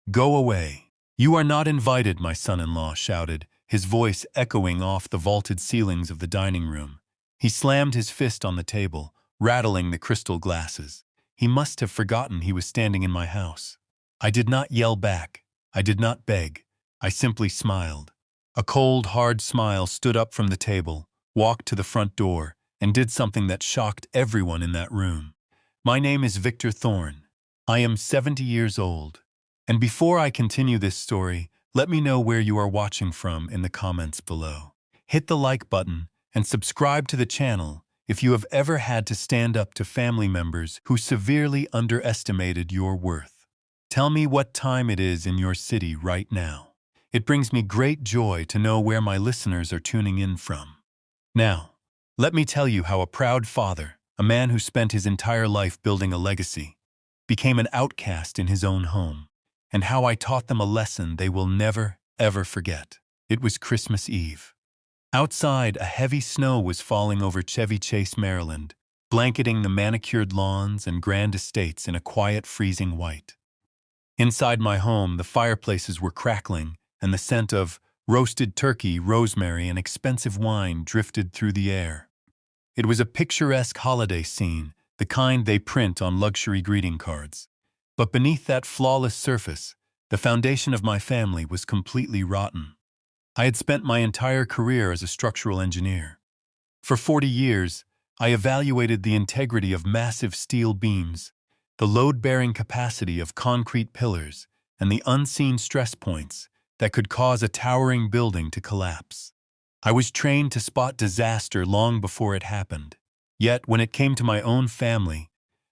Go away. You are not invited, my son-in-law shouted, his voice echoing off the vaulted ceilings of the dining room. He slammed his fist on the table, rattling the crystal glasses. He must have forgotten he was standing in my house. I did not yell back. I did not beg. I simply smiled. A cold, hard smile stood up from the table, walked to the front door, and did something that shocked everyone in that room. My name is Victor Thorne. I am 70 years old. And before I continue this story, let me know where you are watching from in the comments below. Hit the like button and subscribe to the channel if you have ever had to stand up to family members who severely underestimated your worth. Tell me what time it is in your city right now. It brings me great joy to know where my listeners are tuning in from. Now, let me tell you how a proud father, a man who spent his entire life building a legacy, became an outcast in his own home, and how I taught them a lesson they will never, ever forget. It was Christmas Eve. Outside, a heavy snow was falling over Chevy Chase, Maryland, blanketing the manicured lawns and grand estates in a quiet, freezing white. Inside my home, the fireplaces were crackling, and the scent of roasted turkey, rosemary, and expensive wine drifted through the air. It was a picturesque holiday scene, the kind they print on luxury greeting cards. But beneath that flawless surface, the foundation of my family was completely rotten. I had spent my entire career as a structural engineer. For 40 years, I evaluated the integrity of massive steel beams, the load-bearing capacity of concrete pillars, and the unseen stress points that could cause a towering building to collapse. I was trained to spot disaster long before it happened. Yet, when it came to my own family,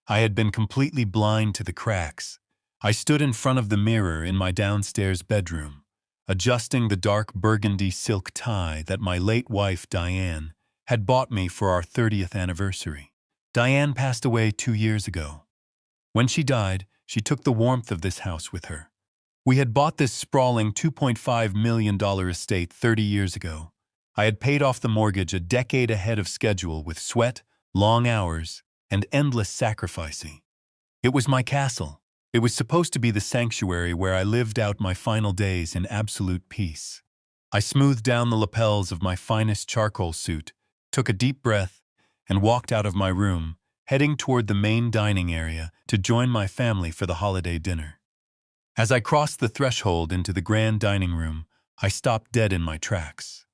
I had been completely blind to the cracks. I stood in front of the mirror in my downstairs bedroom, adjusting the dark burgundy silk tie that my late wife, Diane, had bought me for our 30th anniversary. Diane passed away 2 years ago. When she died, she took the warmth of this house with her. We had bought this sprawling $2.5 million estate 30 years ago. I had paid off the mortgage a decade ahead of schedule with sweat, long hours, and endless sacrificing. It was my castle. It was supposed to be the sanctuary where I lived out my final days in absolute peace. I smoothed down the lapels of my finest charcoal suit, took a deep breath, and walked out of my room, heading toward the main dining area to join my family for the holiday dinner. As I crossed the threshold into the grand dining room, I stopped dead in my tracks.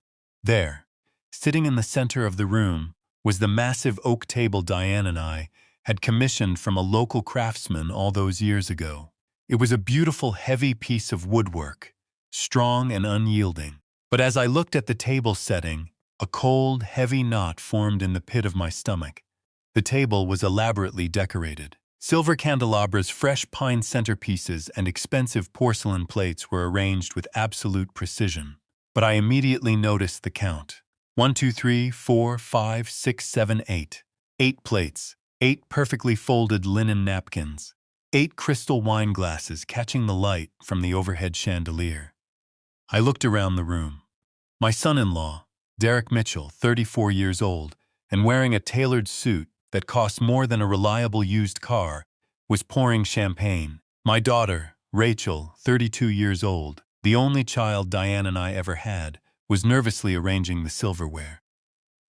There, sitting in the center of the room, was the massive oak table Diane and I had commissioned from a local craftsman all those years ago. It was a beautiful, heavy piece of woodwork, strong and unyielding. But as I looked at the table setting, a cold, heavy knot formed in the pit of my stomach. The table was elaborately decorated. Silver candelabras, fresh pine centerpieces, and expensive porcelain plates were arranged with absolute precision. But I immediately noticed the count. 1, 2, 3, 4, 5, 6, 7, 8. 8 plates, 8 perfectly folded linen napkins, 8 crystal wine glasses catching the light from the overhead chandelier. I looked around the room. My son-in-law, Derek Mitchell, 34 years old, and wearing a tailored suit that cost more than a reliable used car, was pouring champagne. My daughter, Rachel, 32 years old, the only child Diane and I ever had, was nervously arranging the silverware.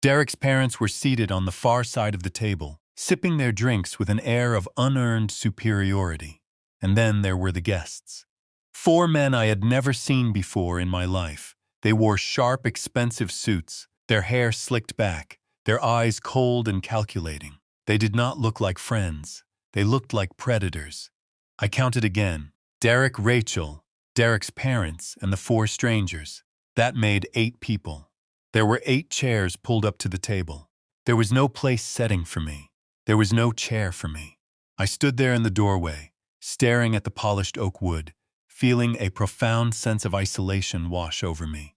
Derek's parents were seated on the far side of the table, sipping their drinks with an air of unearned superiority. And then there were the guests. 4 men I had never seen before in my life. They wore sharp, expensive suits, their hair slicked back, their eyes cold and calculating. They did not look like friends. They looked like predators. I counted again. Derek, Rachel, Derek's parents, and the 4 strangers. That made 8 people. There were 8 chairs pulled up to the table. There was no place setting for me. There was no chair for me. I stood there in the doorway, staring at the polished oak wood, feeling a profound sense of isolation wash over me.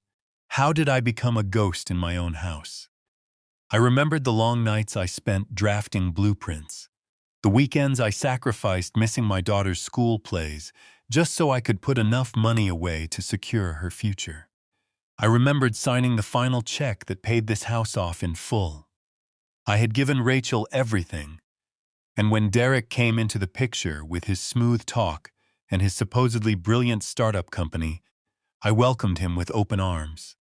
How did I become a ghost in my own house? I remembered the long nights I spent drafting blueprints, the weekends I sacrificed missing my daughter's school plays just so I could put enough money away to secure her future. I remembered signing the final check that paid this house off in full. I had given Rachel everything, and when Derek came into the picture with his smooth talk and his supposedly brilliant startup company, I welcomed him with open arms.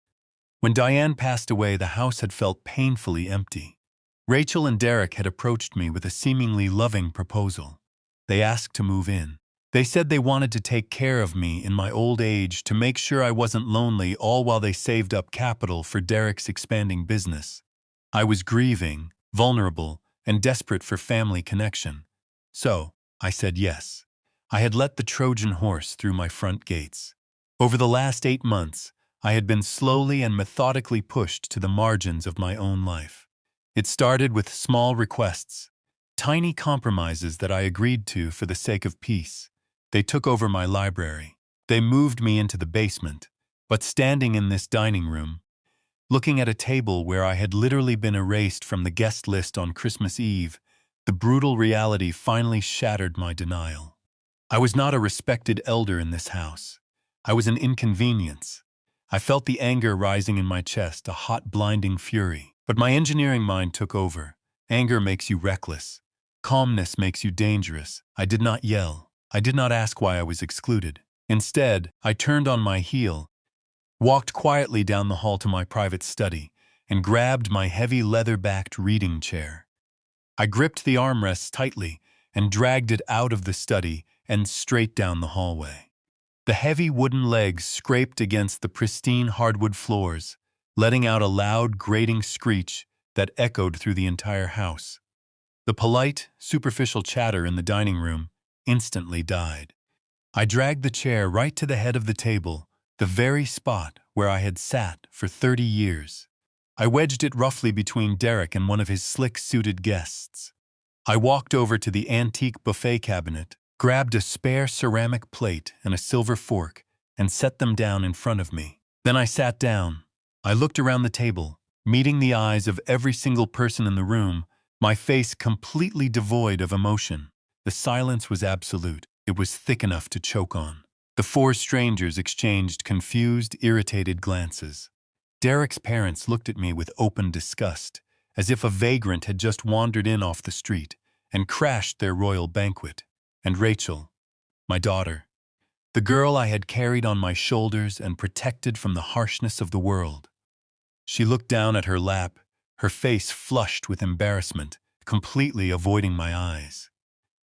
When Diane passed away, the house had felt painfully empty. Rachel and Derek had approached me with a seemingly loving proposal. They asked to move in. They said they wanted to take care of me in my old age, to make sure I wasn't lonely, all while they saved up capital for Derek's expanding business. I was grieving, vulnerable, and desperate for family connection. So, I said yes. I had let the Trojan horse through my front gates. Over the last 8 months, I had been slowly and methodically pushed to the margins of my own life. It started with small requests, tiny compromises that I agreed to for the sake of peace. They took over my library. They moved me into the basement. But standing in this dining room, looking at a table where I had literally been erased from the guest list on Christmas Eve, the brutal reality finally shattered my denial. I was not a respected elder in this house. I was an inconvenience. I felt the anger rising in my chest, a hot, blinding fury. But my engineering mind took over. Anger makes you reckless. Calmness makes you dangerous. I did not yell. I did not ask why I was excluded. Instead, I turned on my heel, walked quietly down the hall to my private study, and grabbed my heavy leather-backed reading chair. I gripped the armrests tightly and dragged it out of the study and straight down the hallway. The heavy wooden legs scraped against the pristine hardwood floors, letting out a loud, grating screech that echoed through the entire house. The polite, superficial chatter in the dining room instantly died. I dragged the chair right to the head of the table, the very spot where I had sat for 30 years. I wedged it roughly between Derek and one of his slick-suited guests. I walked over to the antique buffet cabinet, grabbed a spare ceramic plate and a silver fork, and set them down in front of me. Then I sat down. I looked around the table, meeting the eyes of every single person in the room, my face completely devoid of emotion. The silence was absolute. It was thick enough to choke on. The 4 strangers exchanged confused, irritated glances. Derek's parents looked at me with open disgust, as if a vagrant had just wandered in off the street and crashed their royal banquet. And Rachel, my daughter, the girl I had carried on my shoulders and protected from the harshness of the world. She looked down at her lap, her face flushed with embarrassment, completely avoiding my eyes.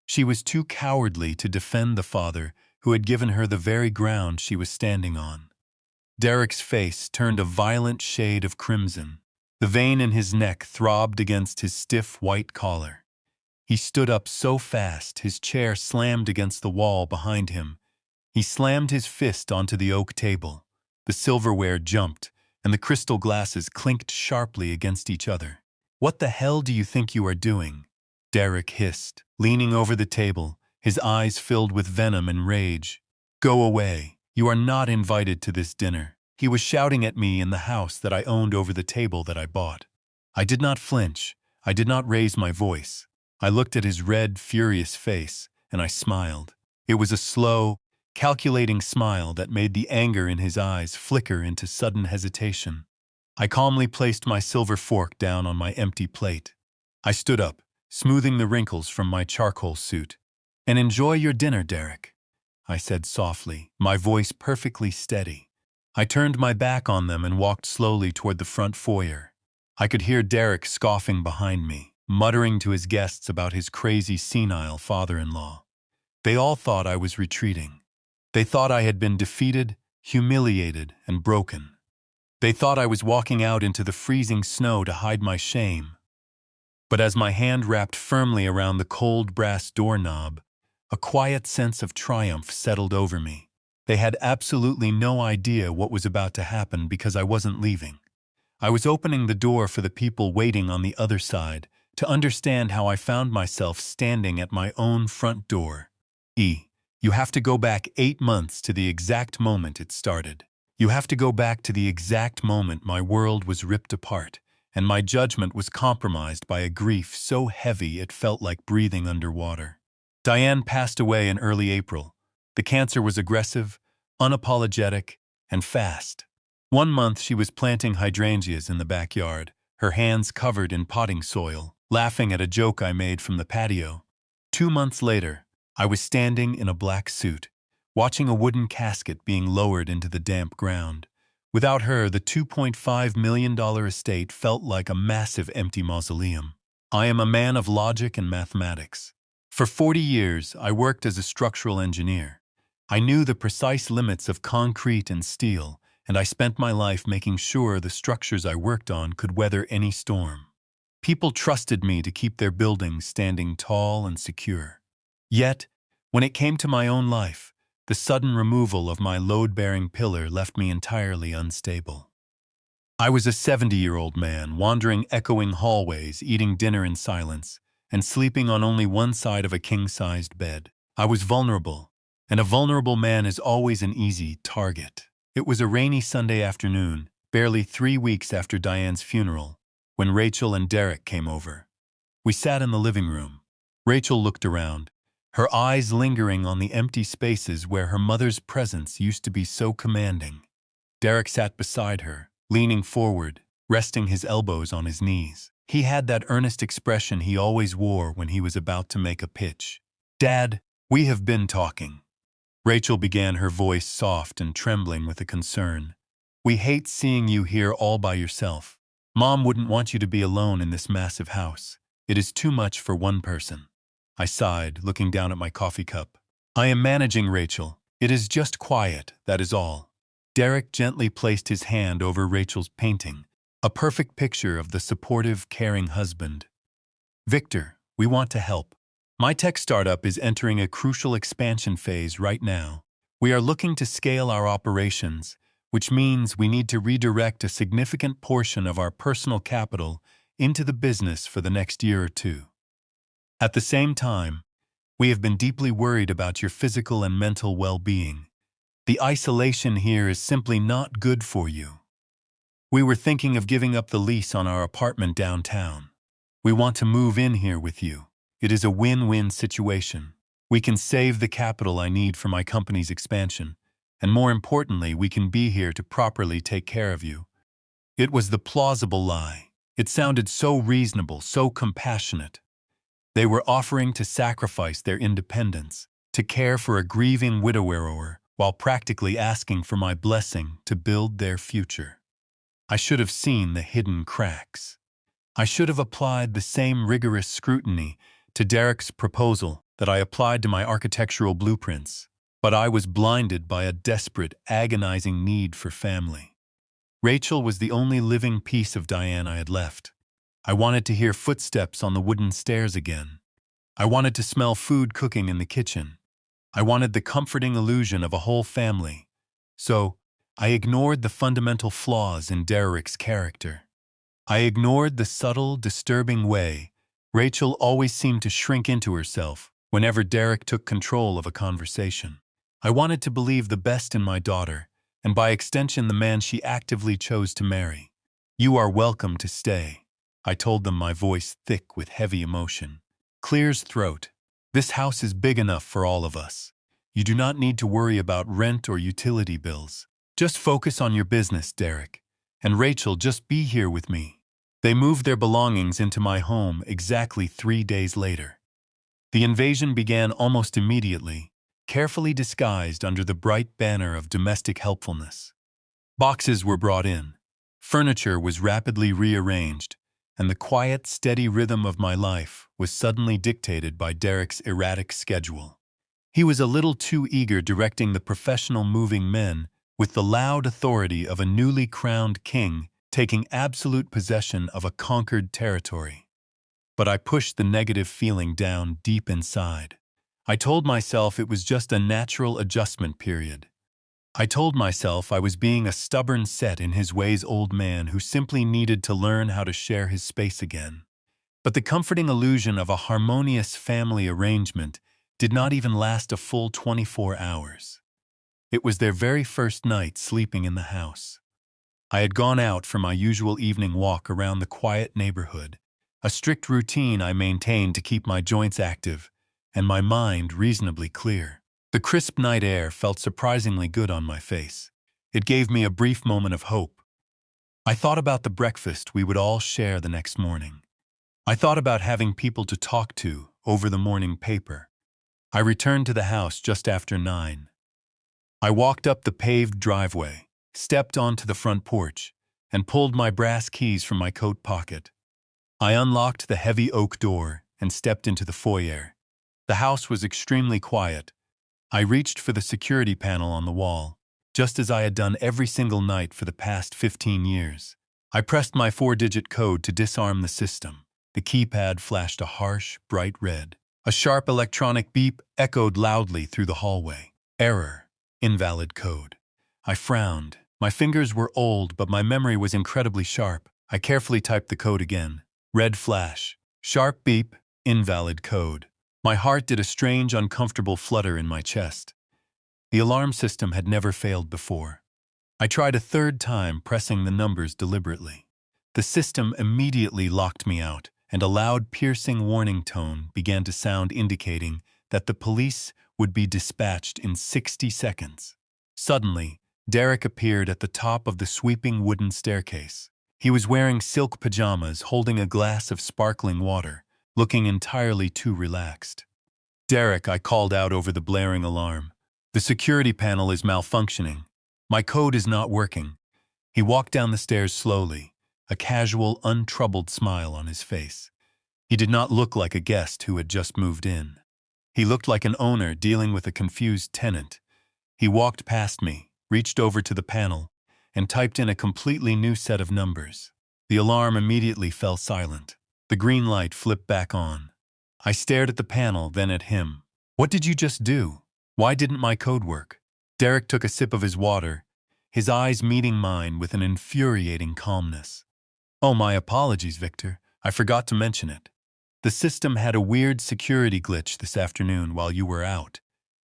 She was too cowardly to defend the father who had given her the very ground she was standing on. Derek's face turned a violent shade of crimson. The vein in his neck throbbed against his stiff white collar. He stood up so fast his chair slammed against the wall behind him. He slammed his fist onto the oak table. The silverware jumped, and the crystal glasses clinked sharply against each other. "What the hell do you think you are doing?" Derek hissed, leaning over the table, his eyes filled with venom and rage. "Go away. You are not invited to this dinner." He was shouting at me in the house that I owned over the table that I bought. I did not flinch. I did not raise my voice. I looked at his red, furious face, and I smiled. It was a slow, calculating smile that made the anger in his eyes flicker into sudden hesitation. I calmly placed my silver fork down on my empty plate. I stood up, smoothing the wrinkles from my charcoal suit. "And enjoy your dinner, Derek," I said softly, my voice perfectly steady. I turned my back on them and walked slowly toward the front foyer. I could hear Derek scoffing behind me, muttering to his guests about his crazy, senile father-in-law. They all thought I was retreating. They thought I had been defeated, humiliated, and broken. They thought I was walking out into the freezing snow to hide my shame. But as my hand wrapped firmly around the cold brass doorknob, a quiet sense of triumph settled over me. They had absolutely no idea what was about to happen because I wasn't leaving. I was opening the door for the people waiting on the other side to understand how I found myself standing at my own front door. You have to go back 8 months to the exact moment it started. You have to go back to the exact moment my world was ripped apart, and my judgment was compromised by a grief so heavy it felt like breathing underwater. Diane passed away in early April. The cancer was aggressive, unapologetic, and fast. 1 month she was planting hydrangeas in the backyard, her hands covered in potting soil, laughing at a joke I made from the patio. 2 months later, I was standing in a black suit, watching a wooden casket being lowered into the damp ground. Without her, the $2.5 million estate felt like a massive empty mausoleum. I am a man of logic and mathematics. For 40 years, I worked as a structural engineer. I knew the precise limits of concrete and steel, and I spent my life making sure the structures I worked on could weather any storm. People trusted me to keep their buildings standing tall and secure. Yet, when it came to my own life, the sudden removal of my load-bearing pillar left me entirely unstable. I was a 70-year-old man, wandering echoing hallways, eating dinner in silence, and sleeping on only one side of a king-sized bed. I was vulnerable, and a vulnerable man is always an easy target. It was a rainy Sunday afternoon, barely 3 weeks after Diane's funeral, when Rachel and Derek came over. We sat in the living room. Rachel looked around, her eyes lingering on the empty spaces where her mother's presence used to be so commanding. Derek sat beside her, leaning forward, resting his elbows on his knees. He had that earnest expression he always wore when he was about to make a pitch. "Dad, we have been talking." Rachel began, her voice soft and trembling with a concern. "We hate seeing you here all by yourself. Mom wouldn't want you to be alone in this massive house. It is too much for one person." I sighed, looking down at my coffee cup. "I am managing, Rachel. It is just quiet, that is all." Derek gently placed his hand over Rachel's painting, a perfect picture of the supportive, caring husband. "Victor, we want to help. My tech startup is entering a crucial expansion phase right now. We are looking to scale our operations, which means we need to redirect a significant portion of our personal capital into the business for the next year or two. At the same time, we have been deeply worried about your physical and mental well-being. The isolation here is simply not good for you. We were thinking of giving up the lease on our apartment downtown. We want to move in here with you. It is a win-win situation. We can save the capital I need for my company's expansion, and more importantly, we can be here to properly take care of you." It was the plausible lie. It sounded so reasonable, so compassionate. They were offering to sacrifice their independence, to care for a grieving widower, while practically asking for my blessing to build their future. I should have seen the hidden cracks. I should have applied the same rigorous scrutiny to Derek's proposal that I applied to my architectural blueprints, but I was blinded by a desperate, agonizing need for family. Rachel was the only living piece of Diane I had left. I wanted to hear footsteps on the wooden stairs again. I wanted to smell food cooking in the kitchen. I wanted the comforting illusion of a whole family. So, I ignored the fundamental flaws in Derek's character. I ignored the subtle, disturbing way Rachel always seemed to shrink into herself whenever Derek took control of a conversation. I wanted to believe the best in my daughter, and by extension the man she actively chose to marry. "You are welcome to stay," I told them, my voice thick with heavy emotion. Clear's throat. "This house is big enough for all of us. You do not need to worry about rent or utility bills. Just focus on your business, Derek. And Rachel, just be here with me." They moved their belongings into my home exactly 3 days later. The invasion began almost immediately, carefully disguised under the bright banner of domestic helpfulness. Boxes were brought in. Furniture was rapidly rearranged, and the quiet, steady rhythm of my life was suddenly dictated by Derek's erratic schedule. He was a little too eager, directing the professional moving men with the loud authority of a newly crowned king taking absolute possession of a conquered territory. But I pushed the negative feeling down deep inside. I told myself it was just a natural adjustment period. I told myself I was being a stubborn, set-in-his-ways old man who simply needed to learn how to share his space again. But the comforting illusion of a harmonious family arrangement did not even last a full 24 hours. It was their very first night sleeping in the house. I had gone out for my usual evening walk around the quiet neighborhood, a strict routine I maintained to keep my joints active and my mind reasonably clear. The crisp night air felt surprisingly good on my face. It gave me a brief moment of hope. I thought about the breakfast we would all share the next morning. I thought about having people to talk to over the morning paper. I returned to the house just after 9. I walked up the paved driveway, stepped onto the front porch, and pulled my brass keys from my coat pocket. I unlocked the heavy oak door and stepped into the foyer. The house was extremely quiet. I reached for the security panel on the wall, just as I had done every single night for the past 15 years. I pressed my 4-digit code to disarm the system. The keypad flashed a harsh, bright red. A sharp electronic beep echoed loudly through the hallway. Error. Invalid code. I frowned. My fingers were old, but my memory was incredibly sharp. I carefully typed the code again. Red flash. Sharp beep. Invalid code. My heart did a strange, uncomfortable flutter in my chest. The alarm system had never failed before. I tried a third time, pressing the numbers deliberately. The system immediately locked me out, and a loud, piercing warning tone began to sound, indicating that the police would be dispatched in 60 seconds. Suddenly, Derek appeared at the top of the sweeping wooden staircase. He was wearing silk pajamas, holding a glass of sparkling water, looking entirely too relaxed. "Derek," I called out over the blaring alarm. "The security panel is malfunctioning. My code is not working." He walked down the stairs slowly, a casual, untroubled smile on his face. He did not look like a guest who had just moved in. He looked like an owner dealing with a confused tenant. He walked past me, reached over to the panel, and typed in a completely new set of numbers. The alarm immediately fell silent. The green light flipped back on. I stared at the panel, then at him. "What did you just do? Why didn't my code work?" Derek took a sip of his water, his eyes meeting mine with an infuriating calmness. "Oh, my apologies, Victor. I forgot to mention it. The system had a weird security glitch this afternoon while you were out.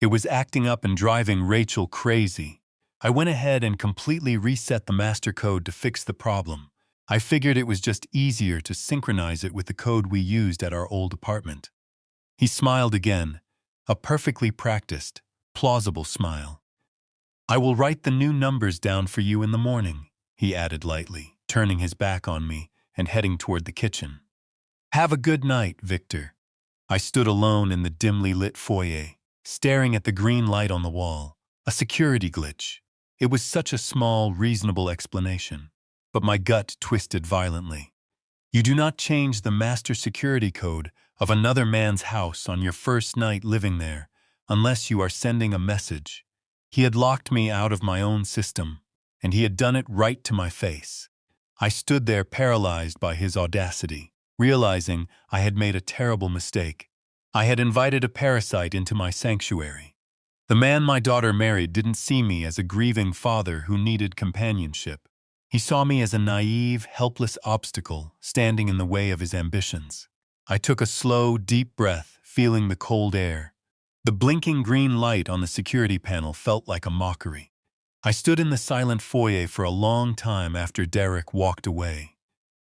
It was acting up and driving Rachel crazy. I went ahead and completely reset the master code to fix the problem. I figured it was just easier to synchronize it with the code we used at our old apartment." He smiled again, a perfectly practiced, plausible smile. "I will write the new numbers down for you in the morning," he added lightly, turning his back on me and heading toward the kitchen. "Have a good night, Victor." I stood alone in the dimly lit foyer, staring at the green light on the wall. A security glitch. It was such a small, reasonable explanation. But my gut twisted violently. You do not change the master security code of another man's house on your first night living there, unless you are sending a message. He had locked me out of my own system, and he had done it right to my face. I stood there paralyzed by his audacity, realizing I had made a terrible mistake. I had invited a parasite into my sanctuary. The man my daughter married didn't see me as a grieving father who needed companionship. He saw me as a naive, helpless obstacle standing in the way of his ambitions. I took a slow, deep breath, feeling the cold air. The blinking green light on the security panel felt like a mockery. I stood in the silent foyer for a long time after Derek walked away.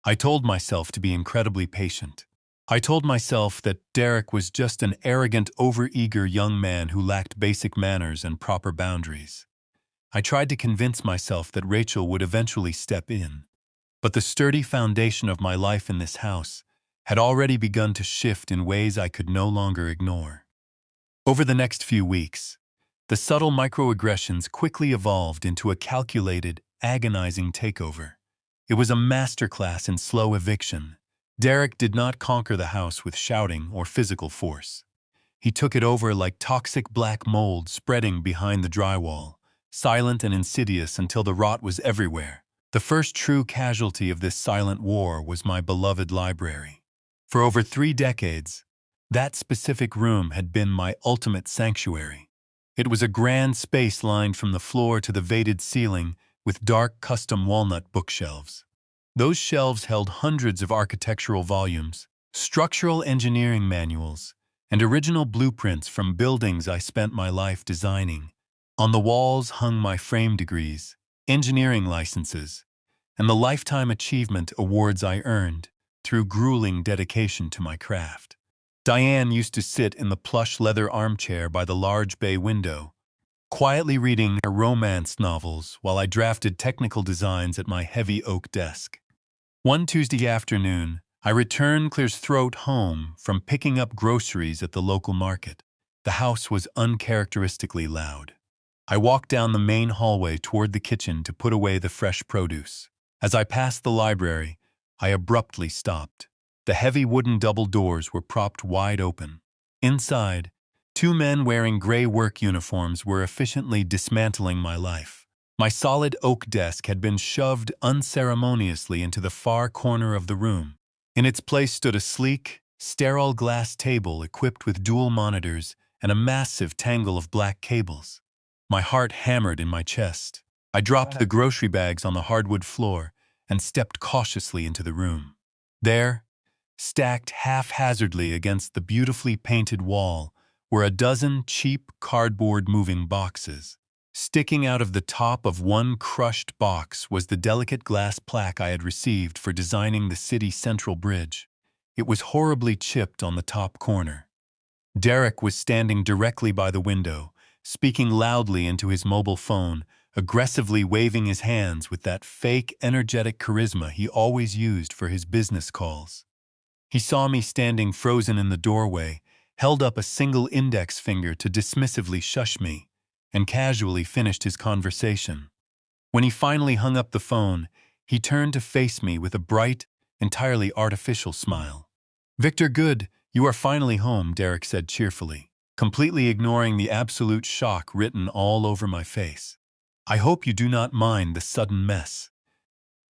I told myself to be incredibly patient. I told myself that Derek was just an arrogant, overeager young man who lacked basic manners and proper boundaries. I tried to convince myself that Rachel would eventually step in. But the sturdy foundation of my life in this house had already begun to shift in ways I could no longer ignore. Over the next few weeks, the subtle microaggressions quickly evolved into a calculated, agonizing takeover. It was a masterclass in slow eviction. Derek did not conquer the house with shouting or physical force. He took it over like toxic black mold spreading behind the drywall, silent and insidious until the rot was everywhere. The first true casualty of this silent war was my beloved library. For over 3 decades, that specific room had been my ultimate sanctuary. It was a grand space lined from the floor to the vated ceiling with dark custom walnut bookshelves. Those shelves held hundreds of architectural volumes, structural engineering manuals, and original blueprints from buildings I spent my life designing. On the walls hung my frame degrees, engineering licenses, and the lifetime achievement awards I earned through grueling dedication to my craft. Diane used to sit in the plush leather armchair by the large bay window, quietly reading her romance novels while I drafted technical designs at my heavy oak desk. One Tuesday afternoon, I returned clear's throat home from picking up groceries at the local market. The house was uncharacteristically loud. I walked down the main hallway toward the kitchen to put away the fresh produce. As I passed the library, I abruptly stopped. The heavy wooden double doors were propped wide open. Inside, two men wearing gray work uniforms were efficiently dismantling my life. My solid oak desk had been shoved unceremoniously into the far corner of the room. In its place stood a sleek, sterile glass table equipped with dual monitors and a massive tangle of black cables. My heart hammered in my chest. I dropped the grocery bags on the hardwood floor and stepped cautiously into the room. There, stacked haphazardly against the beautifully painted wall, were a dozen cheap cardboard moving boxes. Sticking out of the top of one crushed box was the delicate glass plaque I had received for designing the city central bridge. It was horribly chipped on the top corner. Derek was standing directly by the window, speaking loudly into his mobile phone, aggressively waving his hands with that fake, energetic charisma he always used for his business calls. He saw me standing frozen in the doorway, held up a single index finger to dismissively shush me, and casually finished his conversation. When he finally hung up the phone, he turned to face me with a bright, entirely artificial smile. "Victor, good, you are finally home," Derek said cheerfully, completely ignoring the absolute shock written all over my face. "I hope you do not mind the sudden mess.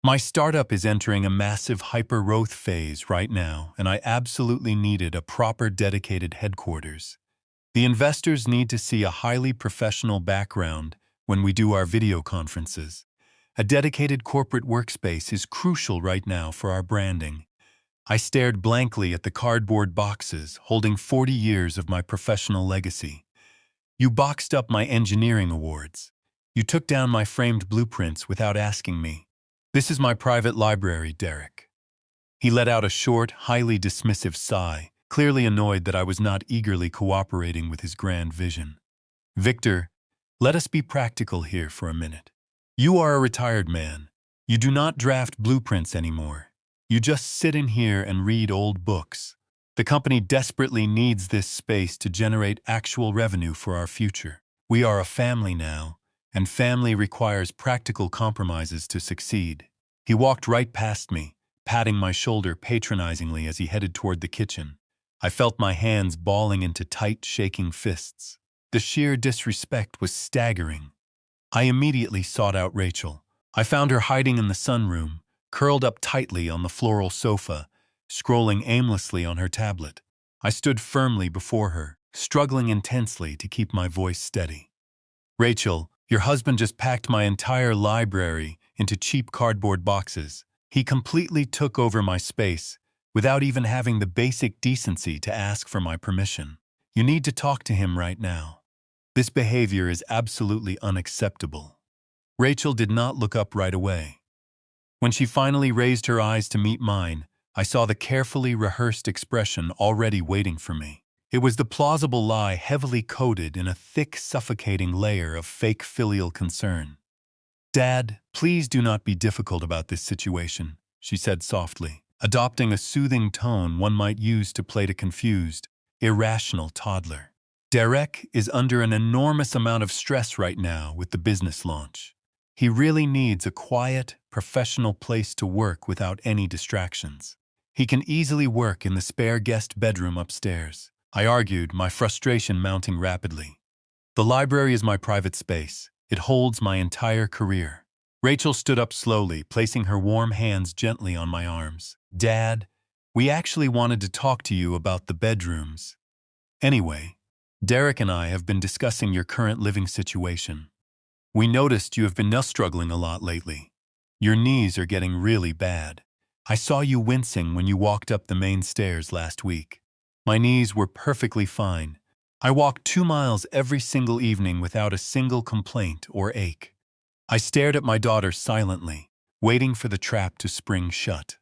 My startup is entering a massive hyper-growth phase right now, and I absolutely needed a proper dedicated headquarters. The investors need to see a highly professional background when we do our video conferences. A dedicated corporate workspace is crucial right now for our branding." I stared blankly at the cardboard boxes holding 40 years of my professional legacy. "You boxed up my engineering awards. You took down my framed blueprints without asking me. This is my private library, Derek." He let out a short, highly dismissive sigh, clearly annoyed that I was not eagerly cooperating with his grand vision. "Victor, let us be practical here for a minute. You are a retired man. You do not draft blueprints anymore. You just sit in here and read old books. The company desperately needs this space to generate actual revenue for our future. We are a family now, and family requires practical compromises to succeed." He walked right past me, patting my shoulder patronizingly as he headed toward the kitchen. I felt my hands balling into tight, shaking fists. The sheer disrespect was staggering. I immediately sought out Rachel. I found her hiding in the sunroom, curled up tightly on the floral sofa, scrolling aimlessly on her tablet. I stood firmly before her, struggling intensely to keep my voice steady. "Rachel, your husband just packed my entire library into cheap cardboard boxes. He completely took over my space, without even having the basic decency to ask for my permission. You need to talk to him right now. This behavior is absolutely unacceptable." Rachel did not look up right away. When she finally raised her eyes to meet mine, I saw the carefully rehearsed expression already waiting for me. It was the plausible lie heavily coated in a thick, suffocating layer of fake filial concern. "Dad, please do not be difficult about this situation," she said softly, adopting a soothing tone one might use to play a confused, irrational toddler. "Derek is under an enormous amount of stress right now with the business launch. He really needs a quiet, professional place to work without any distractions. He can easily work in the spare guest bedroom upstairs," I argued, my frustration mounting rapidly. "The library is my private space. It holds my entire career." Rachel stood up slowly, placing her warm hands gently on my arms. "Dad, we actually wanted to talk to you about the bedrooms. Anyway, Derek and I have been discussing your current living situation. We noticed you have been struggling a lot lately. Your knees are getting really bad. I saw you wincing when you walked up the main stairs last week. My knees were perfectly fine. I walked 2 miles every single evening without a single complaint or ache." I stared at my daughter silently, waiting for the trap to spring shut.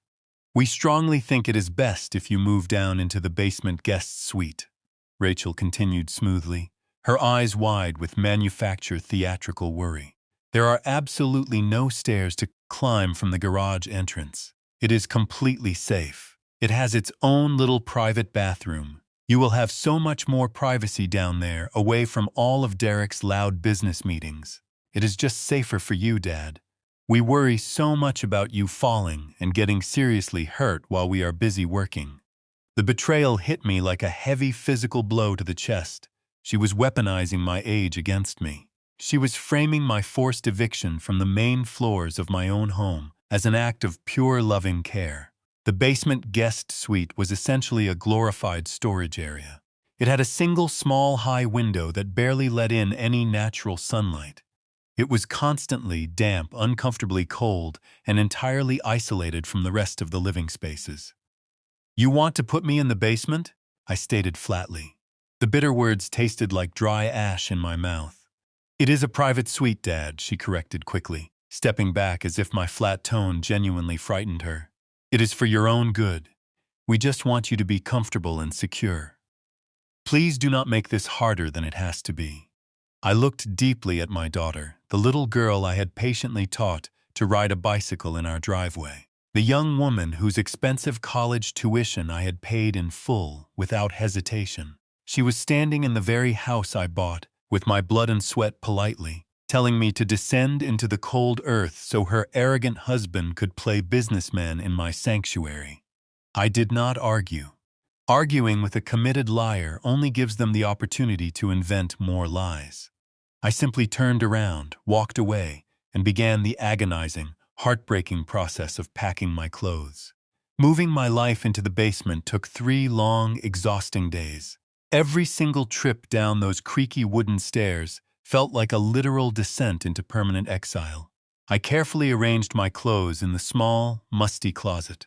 "We strongly think it is best if you move down into the basement guest suite," Rachel continued smoothly, her eyes wide with manufactured theatrical worry. "There are absolutely no stairs to climb from the garage entrance. It is completely safe. It has its own little private bathroom, You will have so much more privacy down there, away from all of Derek's loud business meetings. It is just safer for you, Dad. We worry so much about you falling and getting seriously hurt while we are busy working." The betrayal hit me like a heavy physical blow to the chest. She was weaponizing my age against me. She was framing my forced eviction from the main floors of my own home as an act of pure loving care. The basement guest suite was essentially a glorified storage area. It had a single small high window that barely let in any natural sunlight. It was constantly damp, uncomfortably cold, and entirely isolated from the rest of the living spaces. "You want to put me in the basement?" I stated flatly. The bitter words tasted like dry ash in my mouth. "It is a private suite, Dad," she corrected quickly, stepping back as if my flat tone genuinely frightened her. "It is for your own good. We just want you to be comfortable and secure. Please do not make this harder than it has to be." I looked deeply at my daughter, the little girl I had patiently taught to ride a bicycle in our driveway. The young woman whose expensive college tuition I had paid in full, without hesitation. She was standing in the very house I bought, with my blood and sweat politely, telling me to descend into the cold earth so her arrogant husband could play businessman in my sanctuary. I did not argue. Arguing with a committed liar only gives them the opportunity to invent more lies. I simply turned around, walked away, and began the agonizing, heartbreaking process of packing my clothes. Moving my life into the basement took 3 long, exhausting days. Every single trip down those creaky wooden stairs felt like a literal descent into permanent exile. I carefully arranged my clothes in the small, musty closet.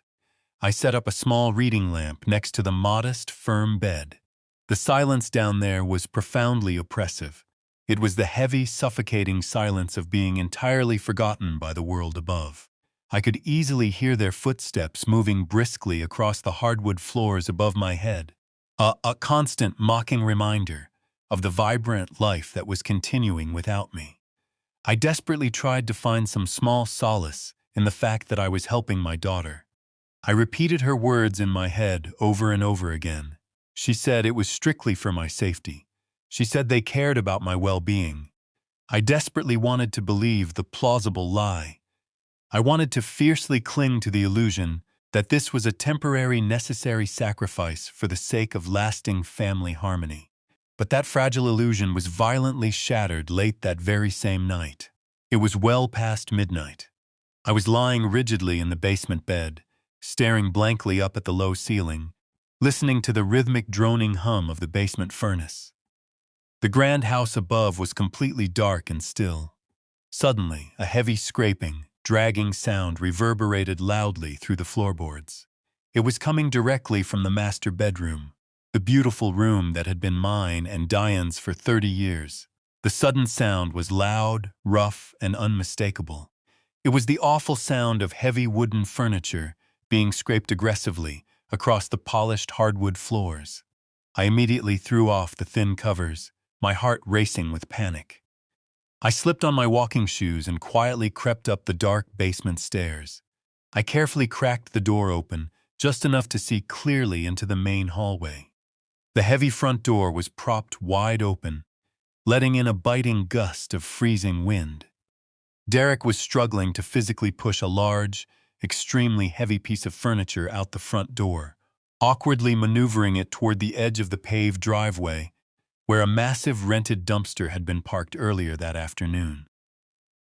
I set up a small reading lamp next to the modest, firm bed. The silence down there was profoundly oppressive. It was the heavy, suffocating silence of being entirely forgotten by the world above. I could easily hear their footsteps moving briskly across the hardwood floors above my head. A constant, mocking reminder of the vibrant life that was continuing without me. I desperately tried to find some small solace in the fact that I was helping my daughter. I repeated her words in my head over and over again. She said it was strictly for my safety. She said they cared about my well-being. I desperately wanted to believe the plausible lie. I wanted to fiercely cling to the illusion that this was a temporary, necessary sacrifice for the sake of lasting family harmony. But that fragile illusion was violently shattered late that very same night. It was well past midnight. I was lying rigidly in the basement bed, staring blankly up at the low ceiling, listening to the rhythmic droning hum of the basement furnace. The grand house above was completely dark and still. Suddenly, a heavy scraping, dragging sound reverberated loudly through the floorboards. It was coming directly from the master bedroom, the beautiful room that had been mine and Diane's for 30 years. The sudden sound was loud, rough, and unmistakable. It was the awful sound of heavy wooden furniture being scraped aggressively across the polished hardwood floors. I immediately threw off the thin covers, my heart racing with panic. I slipped on my walking shoes and quietly crept up the dark basement stairs. I carefully cracked the door open, just enough to see clearly into the main hallway. The heavy front door was propped wide open, letting in a biting gust of freezing wind. Derek was struggling to physically push a large, extremely heavy piece of furniture out the front door, awkwardly maneuvering it toward the edge of the paved driveway, where a massive rented dumpster had been parked earlier that afternoon.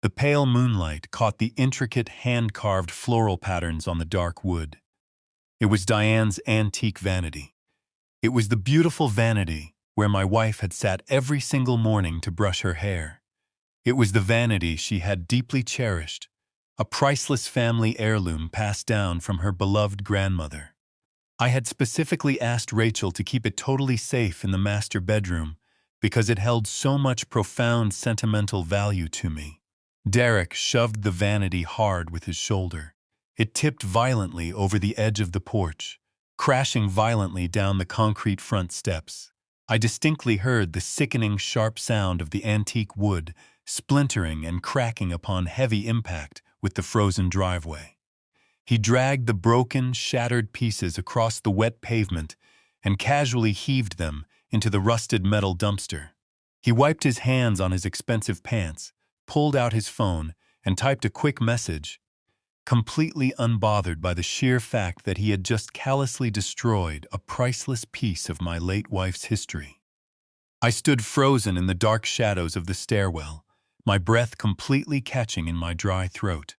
The pale moonlight caught the intricate hand-carved floral patterns on the dark wood. It was Diane's antique vanity. It was the beautiful vanity where my wife had sat every single morning to brush her hair. It was the vanity she had deeply cherished, a priceless family heirloom passed down from her beloved grandmother. I had specifically asked Rachel to keep it totally safe in the master bedroom because it held so much profound sentimental value to me. Derek shoved the vanity hard with his shoulder. It tipped violently over the edge of the porch, crashing violently down the concrete front steps. I distinctly heard the sickening sharp sound of the antique wood splintering and cracking upon heavy impact with the frozen driveway. He dragged the broken, shattered pieces across the wet pavement and casually heaved them into the rusted metal dumpster. He wiped his hands on his expensive pants, pulled out his phone, and typed a quick message, completely unbothered by the sheer fact that he had just callously destroyed a priceless piece of my late wife's history. I stood frozen in the dark shadows of the stairwell, my breath completely catching in my dry throat.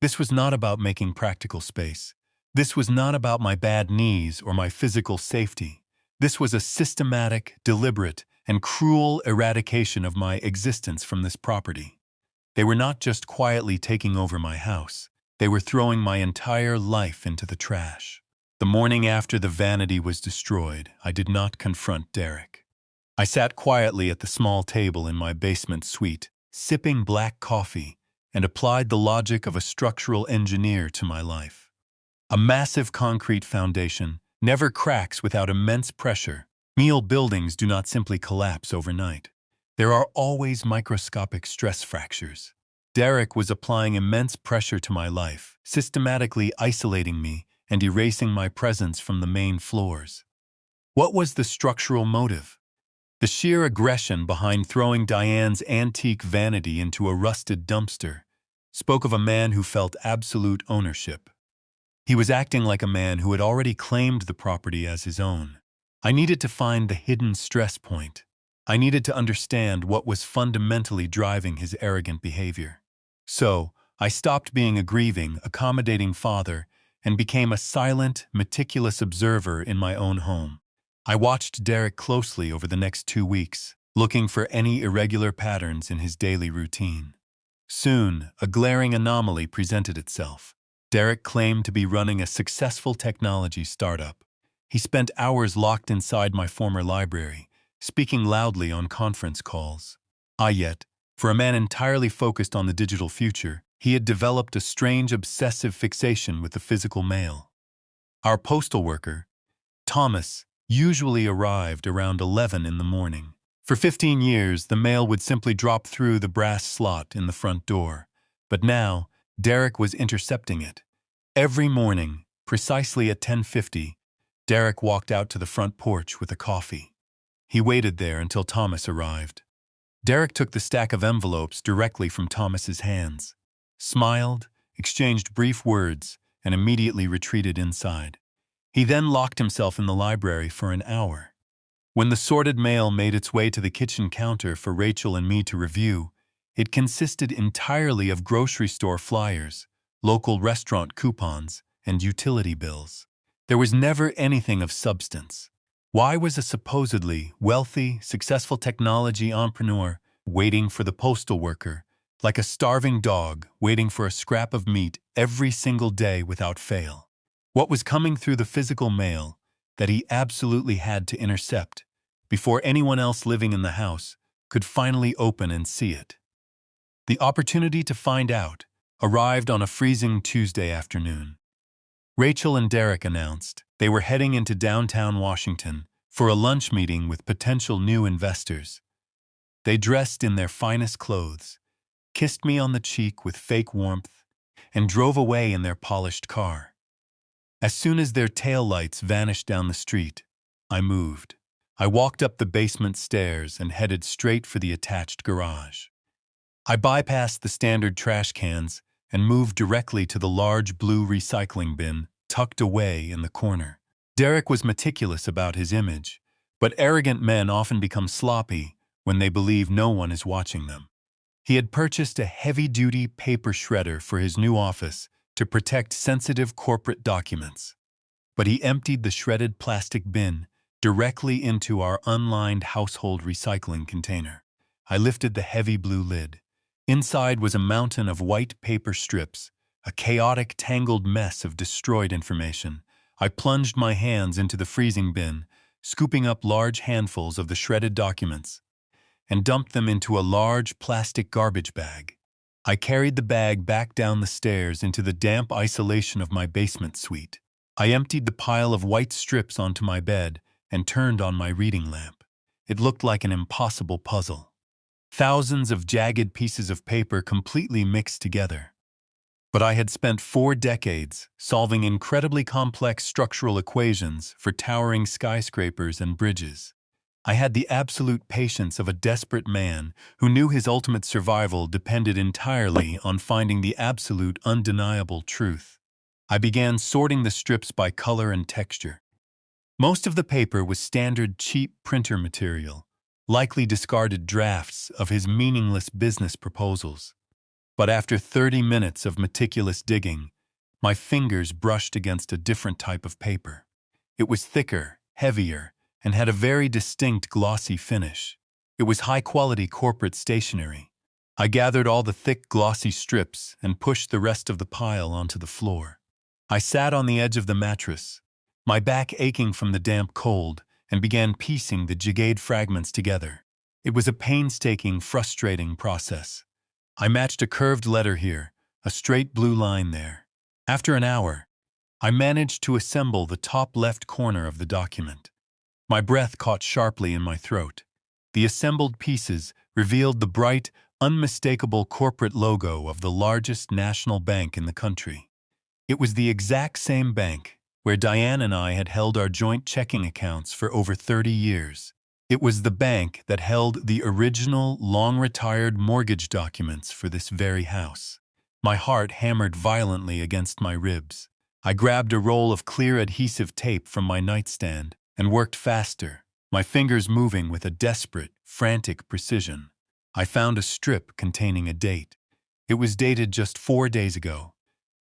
This was not about making practical space. This was not about my bad knees or my physical safety. This was a systematic, deliberate, and cruel eradication of my existence from this property. They were not just quietly taking over my house. They were throwing my entire life into the trash. The morning after the vanity was destroyed, I did not confront Derek. I sat quietly at the small table in my basement suite, sipping black coffee, and applied the logic of a structural engineer to my life. A massive concrete foundation never cracks without immense pressure. Meal buildings do not simply collapse overnight. There are always microscopic stress fractures. Derek was applying immense pressure to my life, systematically isolating me and erasing my presence from the main floors. What was the structural motive? The sheer aggression behind throwing Diane's antique vanity into a rusted dumpster spoke of a man who felt absolute ownership. He was acting like a man who had already claimed the property as his own. I needed to find the hidden stress point. I needed to understand what was fundamentally driving his arrogant behavior. So, I stopped being a grieving, accommodating father and became a silent, meticulous observer in my own home. I watched Derek closely over the next 2 weeks, looking for any irregular patterns in his daily routine. Soon, a glaring anomaly presented itself. Derek claimed to be running a successful technology startup. He spent hours locked inside my former library, speaking loudly on conference calls. Yet, for a man entirely focused on the digital future, he had developed a strange obsessive fixation with the physical mail. Our postal worker, Thomas, usually arrived around 11 in the morning. For 15 years, the mail would simply drop through the brass slot in the front door. But now, Derek was intercepting it. Every morning, precisely at 10:50, Derek walked out to the front porch with a coffee. He waited there until Thomas arrived. Derek took the stack of envelopes directly from Thomas's hands, smiled, exchanged brief words, and immediately retreated inside. He then locked himself in the library for an hour. When the sorted mail made its way to the kitchen counter for Rachel and me to review, it consisted entirely of grocery store flyers, local restaurant coupons, and utility bills. There was never anything of substance. Why was a supposedly wealthy, successful technology entrepreneur waiting for the postal worker, like a starving dog waiting for a scrap of meat every single day without fail? What was coming through the physical mail that he absolutely had to intercept before anyone else living in the house could finally open and see it? The opportunity to find out arrived on a freezing Tuesday afternoon. Rachel and Derek announced they were heading into downtown Washington for a lunch meeting with potential new investors. They dressed in their finest clothes, kissed me on the cheek with fake warmth, and drove away in their polished car. As soon as their taillights vanished down the street, I moved. I walked up the basement stairs and headed straight for the attached garage. I bypassed the standard trash cans and moved directly to the large blue recycling bin tucked away in the corner. Derek was meticulous about his image, but arrogant men often become sloppy when they believe no one is watching them. He had purchased a heavy-duty paper shredder for his new office to protect sensitive corporate documents, but he emptied the shredded plastic bin directly into our unlined household recycling container. I lifted the heavy blue lid. Inside was a mountain of white paper strips, a chaotic, tangled mess of destroyed information. I plunged my hands into the freezing bin, scooping up large handfuls of the shredded documents, and dumped them into a large plastic garbage bag. I carried the bag back down the stairs into the damp isolation of my basement suite. I emptied the pile of white strips onto my bed and turned on my reading lamp. It looked like an impossible puzzle. Thousands of jagged pieces of paper completely mixed together. But I had spent 4 decades solving incredibly complex structural equations for towering skyscrapers and bridges. I had the absolute patience of a desperate man who knew his ultimate survival depended entirely on finding the absolute undeniable truth. I began sorting the strips by color and texture. Most of the paper was standard cheap printer material, likely discarded drafts of his meaningless business proposals. But after 30 minutes of meticulous digging, my fingers brushed against a different type of paper. It was thicker, heavier, and had a very distinct glossy finish. It was high-quality corporate stationery. I gathered all the thick, glossy strips and pushed the rest of the pile onto the floor. I sat on the edge of the mattress, my back aching from the damp cold, and began piecing the jagged fragments together. It was a painstaking, frustrating process. I matched a curved letter here, a straight blue line there. After an hour, I managed to assemble the top left corner of the document. My breath caught sharply in my throat. The assembled pieces revealed the bright, unmistakable corporate logo of the largest national bank in the country. It was the exact same bank where Diane and I had held our joint checking accounts for over 30 years. It was the bank that held the original, long-retired mortgage documents for this very house. My heart hammered violently against my ribs. I grabbed a roll of clear adhesive tape from my nightstand and worked faster, my fingers moving with a desperate, frantic precision. I found a strip containing a date. It was dated just 4 days ago.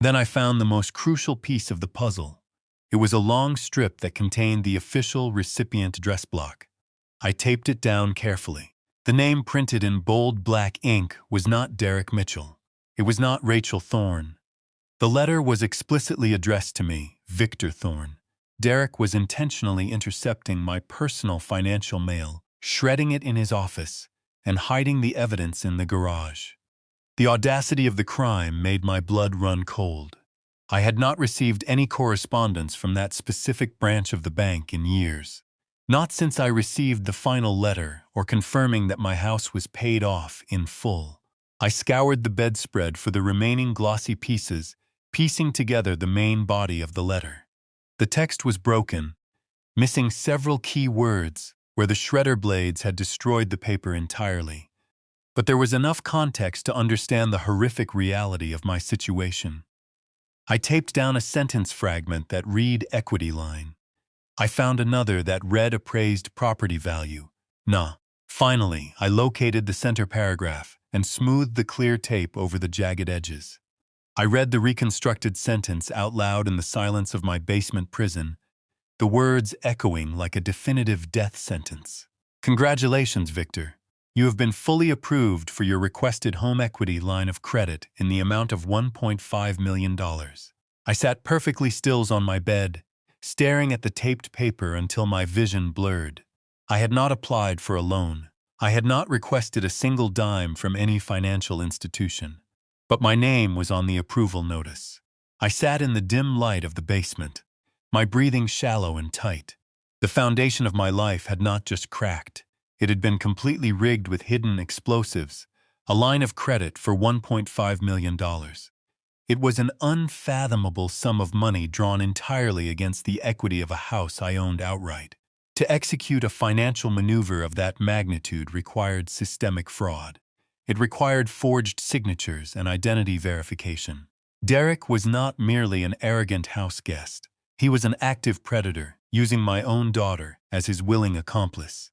Then I found the most crucial piece of the puzzle. It was a long strip that contained the official recipient address block. I taped it down carefully. The name printed in bold black ink was not Derek Mitchell. It was not Rachel Thorne. The letter was explicitly addressed to me, Victor Thorne. Derek was intentionally intercepting my personal financial mail, shredding it in his office, and hiding the evidence in the garage. The audacity of the crime made my blood run cold. I had not received any correspondence from that specific branch of the bank in years. Not since I received the final letter or confirming that my house was paid off in full. I scoured the bedspread for the remaining glossy pieces, piecing together the main body of the letter. The text was broken, missing several key words where the shredder blades had destroyed the paper entirely. But there was enough context to understand the horrific reality of my situation. I taped down a sentence fragment that read equity line. I found another that read appraised property value. Finally, I located the center paragraph and smoothed the clear tape over the jagged edges. I read the reconstructed sentence out loud in the silence of my basement prison, the words echoing like a definitive death sentence. Congratulations, Victor. You have been fully approved for your requested home equity line of credit in the amount of $1.5 million. I sat perfectly still on my bed, staring at the taped paper until my vision blurred. I had not applied for a loan. I had not requested a single dime from any financial institution. But my name was on the approval notice. I sat in the dim light of the basement, my breathing shallow and tight. The foundation of my life had not just cracked. It had been completely rigged with hidden explosives, a line of credit for $1.5 million. It was an unfathomable sum of money drawn entirely against the equity of a house I owned outright. To execute a financial maneuver of that magnitude required systemic fraud. It required forged signatures and identity verification. Derek was not merely an arrogant house guest. He was an active predator, using my own daughter as his willing accomplice.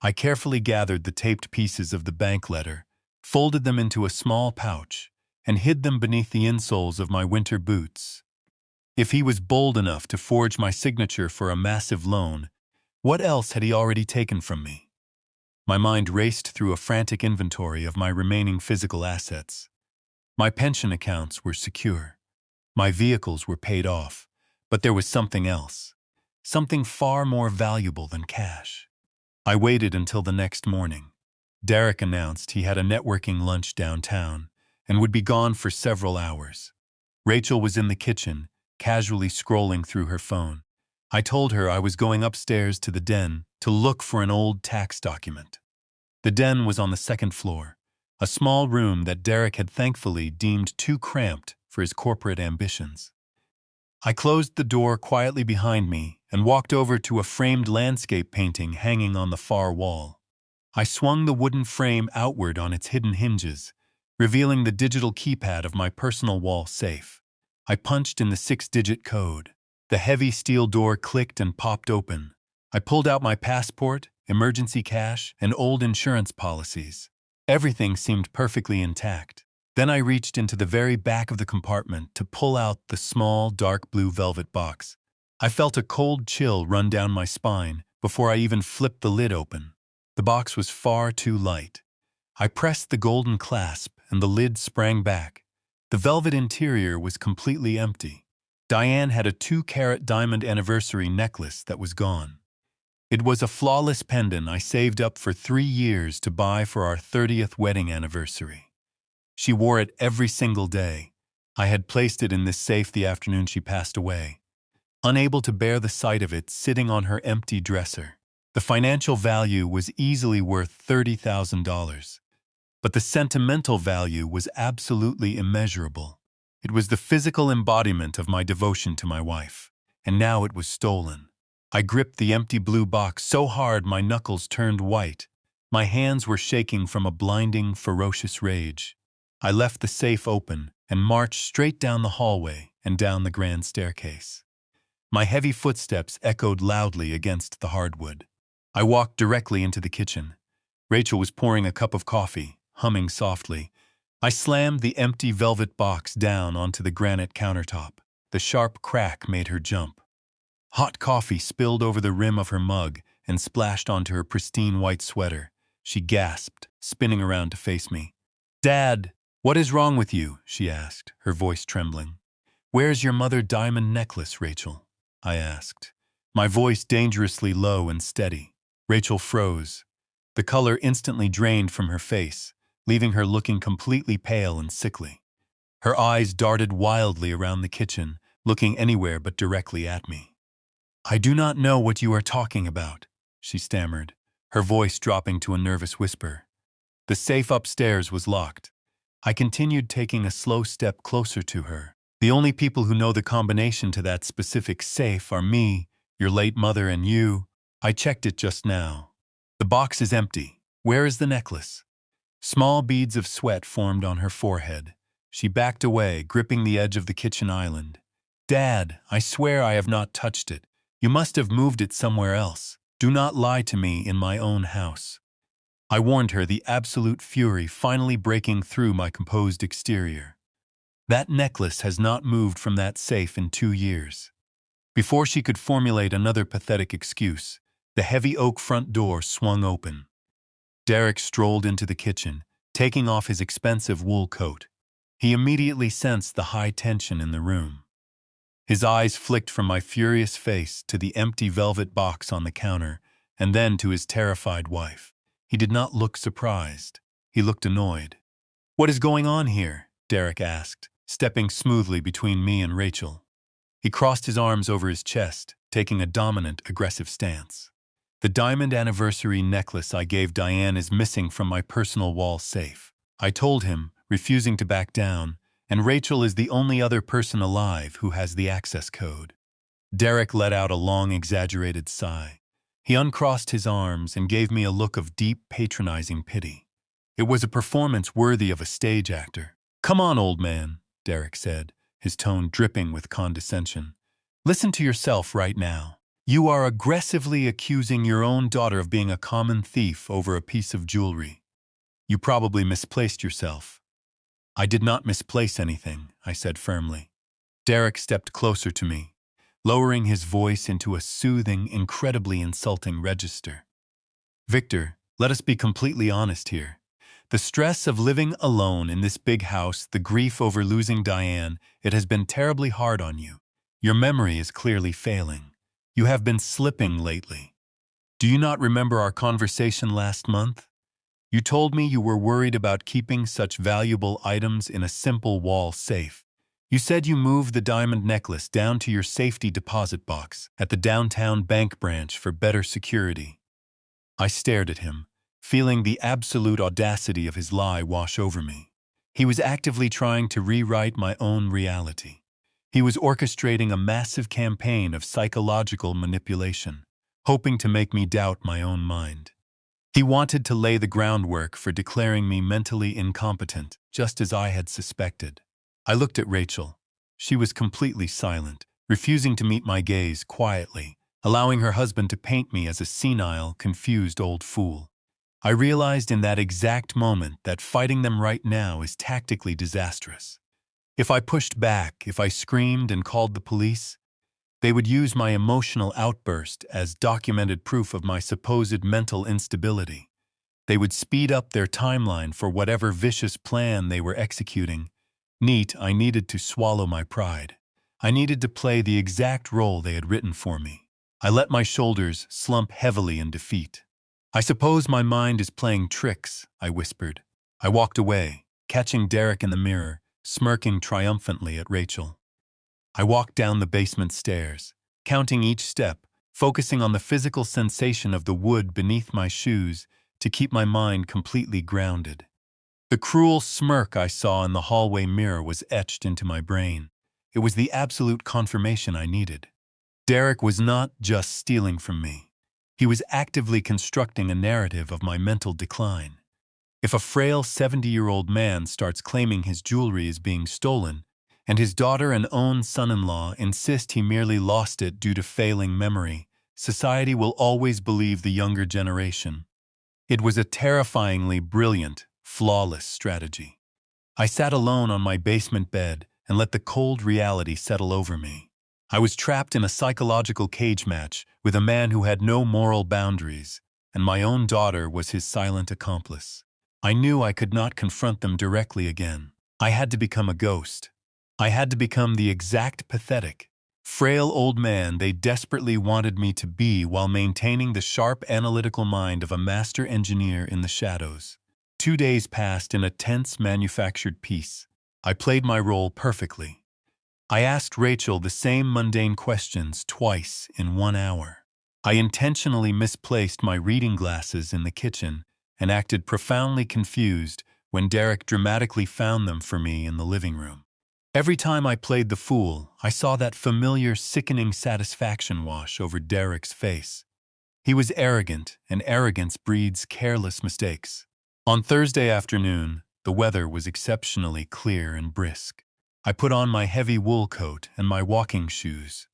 I carefully gathered the taped pieces of the bank letter, folded them into a small pouch, and hid them beneath the insoles of my winter boots. If he was bold enough to forge my signature for a massive loan, what else had he already taken from me? My mind raced through a frantic inventory of my remaining physical assets. My pension accounts were secure. My vehicles were paid off, but there was something else, something far more valuable than cash. I waited until the next morning. Derek announced he had a networking lunch downtown and would be gone for several hours. Rachel was in the kitchen, casually scrolling through her phone. I told her I was going upstairs to the den to look for an old tax document. The den was on the second floor, a small room that Derek had thankfully deemed too cramped for his corporate ambitions. I closed the door quietly behind me and walked over to a framed landscape painting hanging on the far wall. I swung the wooden frame outward on its hidden hinges, revealing the digital keypad of my personal wall safe. I punched in the 6-digit code. The heavy steel door clicked and popped open. I pulled out my passport, emergency cash, and old insurance policies. Everything seemed perfectly intact. Then I reached into the very back of the compartment to pull out the small, dark blue velvet box. I felt a cold chill run down my spine before I even flipped the lid open. The box was far too light. I pressed the golden clasp and the lid sprang back. The velvet interior was completely empty. Diane had a 2-carat diamond anniversary necklace that was gone. It was a flawless pendant I saved up for 3 years to buy for our 30th wedding anniversary. She wore it every single day. I had placed it in this safe the afternoon she passed away, unable to bear the sight of it sitting on her empty dresser. The financial value was easily worth $30,000, but the sentimental value was absolutely immeasurable. It was the physical embodiment of my devotion to my wife, and now it was stolen. I gripped the empty blue box so hard my knuckles turned white. My hands were shaking from a blinding, ferocious rage. I left the safe open and marched straight down the hallway and down the grand staircase. My heavy footsteps echoed loudly against the hardwood. I walked directly into the kitchen. Rachel was pouring a cup of coffee, humming softly. I slammed the empty velvet box down onto the granite countertop. The sharp crack made her jump. Hot coffee spilled over the rim of her mug and splashed onto her pristine white sweater. She gasped, spinning around to face me. "Dad, what is wrong with you?" she asked, her voice trembling. "Where's your mother diamond necklace, Rachel?" I asked, my voice dangerously low and steady. Rachel froze. The color instantly drained from her face, leaving her looking completely pale and sickly. Her eyes darted wildly around the kitchen, looking anywhere but directly at me. "I do not know what you are talking about," she stammered, her voice dropping to a nervous whisper. The safe upstairs was locked. I continued taking a slow step closer to her. "The only people who know the combination to that specific safe are me, your late mother, and you. I checked it just now. The box is empty. Where is the necklace?" Small beads of sweat formed on her forehead. She backed away, gripping the edge of the kitchen island. "Dad, I swear I have not touched it. You must have moved it somewhere else. Do not lie to me in my own house." I warned her, the absolute fury finally breaking through my composed exterior. "That necklace has not moved from that safe in 2 years. Before she could formulate another pathetic excuse, the heavy oak front door swung open. Derek strolled into the kitchen, taking off his expensive wool coat. He immediately sensed the high tension in the room. His eyes flicked from my furious face to the empty velvet box on the counter, and then to his terrified wife. He did not look surprised. He looked annoyed. "What is going on here?" Derek asked, stepping smoothly between me and Rachel. He crossed his arms over his chest, taking a dominant, aggressive stance. "The diamond anniversary necklace I gave Diane is missing from my personal wall safe," I told him, refusing to back down, "and Rachel is the only other person alive who has the access code." Derek let out a long, exaggerated sigh. He uncrossed his arms and gave me a look of deep, patronizing pity. It was a performance worthy of a stage actor. "Come on, old man," Derek said, his tone dripping with condescension. "Listen to yourself right now. You are aggressively accusing your own daughter of being a common thief over a piece of jewelry. You probably misplaced yourself." "I did not misplace anything," I said firmly. Derek stepped closer to me, lowering his voice into a soothing, incredibly insulting register. "Victor, let us be completely honest here. The stress of living alone in this big house, the grief over losing Diane, it has been terribly hard on you. Your memory is clearly failing. You have been slipping lately. Do you not remember our conversation last month? You told me you were worried about keeping such valuable items in a simple wall safe. You said you moved the diamond necklace down to your safety deposit box at the downtown bank branch for better security." I stared at him, feeling the absolute audacity of his lie wash over me. He was actively trying to rewrite my own reality. He was orchestrating a massive campaign of psychological manipulation, hoping to make me doubt my own mind. He wanted to lay the groundwork for declaring me mentally incompetent, just as I had suspected. I looked at Rachel. She was completely silent, refusing to meet my gaze quietly, allowing her husband to paint me as a senile, confused old fool. I realized in that exact moment that fighting them right now is tactically disastrous. If I pushed back, if I screamed and called the police, they would use my emotional outburst as documented proof of my supposed mental instability. They would speed up their timeline for whatever vicious plan they were executing. I needed to swallow my pride. I needed to play the exact role they had written for me. I let my shoulders slump heavily in defeat. "I suppose my mind is playing tricks," I whispered. I walked away, catching Derek in the mirror, smirking triumphantly at Rachel. I walked down the basement stairs, counting each step, focusing on the physical sensation of the wood beneath my shoes to keep my mind completely grounded. The cruel smirk I saw in the hallway mirror was etched into my brain. It was the absolute confirmation I needed. Derek was not just stealing from me. He was actively constructing a narrative of my mental decline. If a frail 70-year-old man starts claiming his jewelry is being stolen, and his daughter and own son-in-law insist he merely lost it due to failing memory, society will always believe the younger generation. It was a terrifyingly brilliant, flawless strategy. I sat alone on my basement bed and let the cold reality settle over me. I was trapped in a psychological cage match with a man who had no moral boundaries, and my own daughter was his silent accomplice. I knew I could not confront them directly again. I had to become a ghost. I had to become the exact pathetic, frail old man they desperately wanted me to be while maintaining the sharp analytical mind of a master engineer in the shadows. 2 days passed in a tense manufactured peace. I played my role perfectly. I asked Rachel the same mundane questions twice in 1 hour. I intentionally misplaced my reading glasses in the kitchen and acted profoundly confused when Derek dramatically found them for me in the living room. Every time I played the fool, I saw that familiar, sickening satisfaction wash over Derek's face. He was arrogant, and arrogance breeds careless mistakes. On Thursday afternoon, the weather was exceptionally clear and brisk. I put on my heavy wool coat and my walking shoes.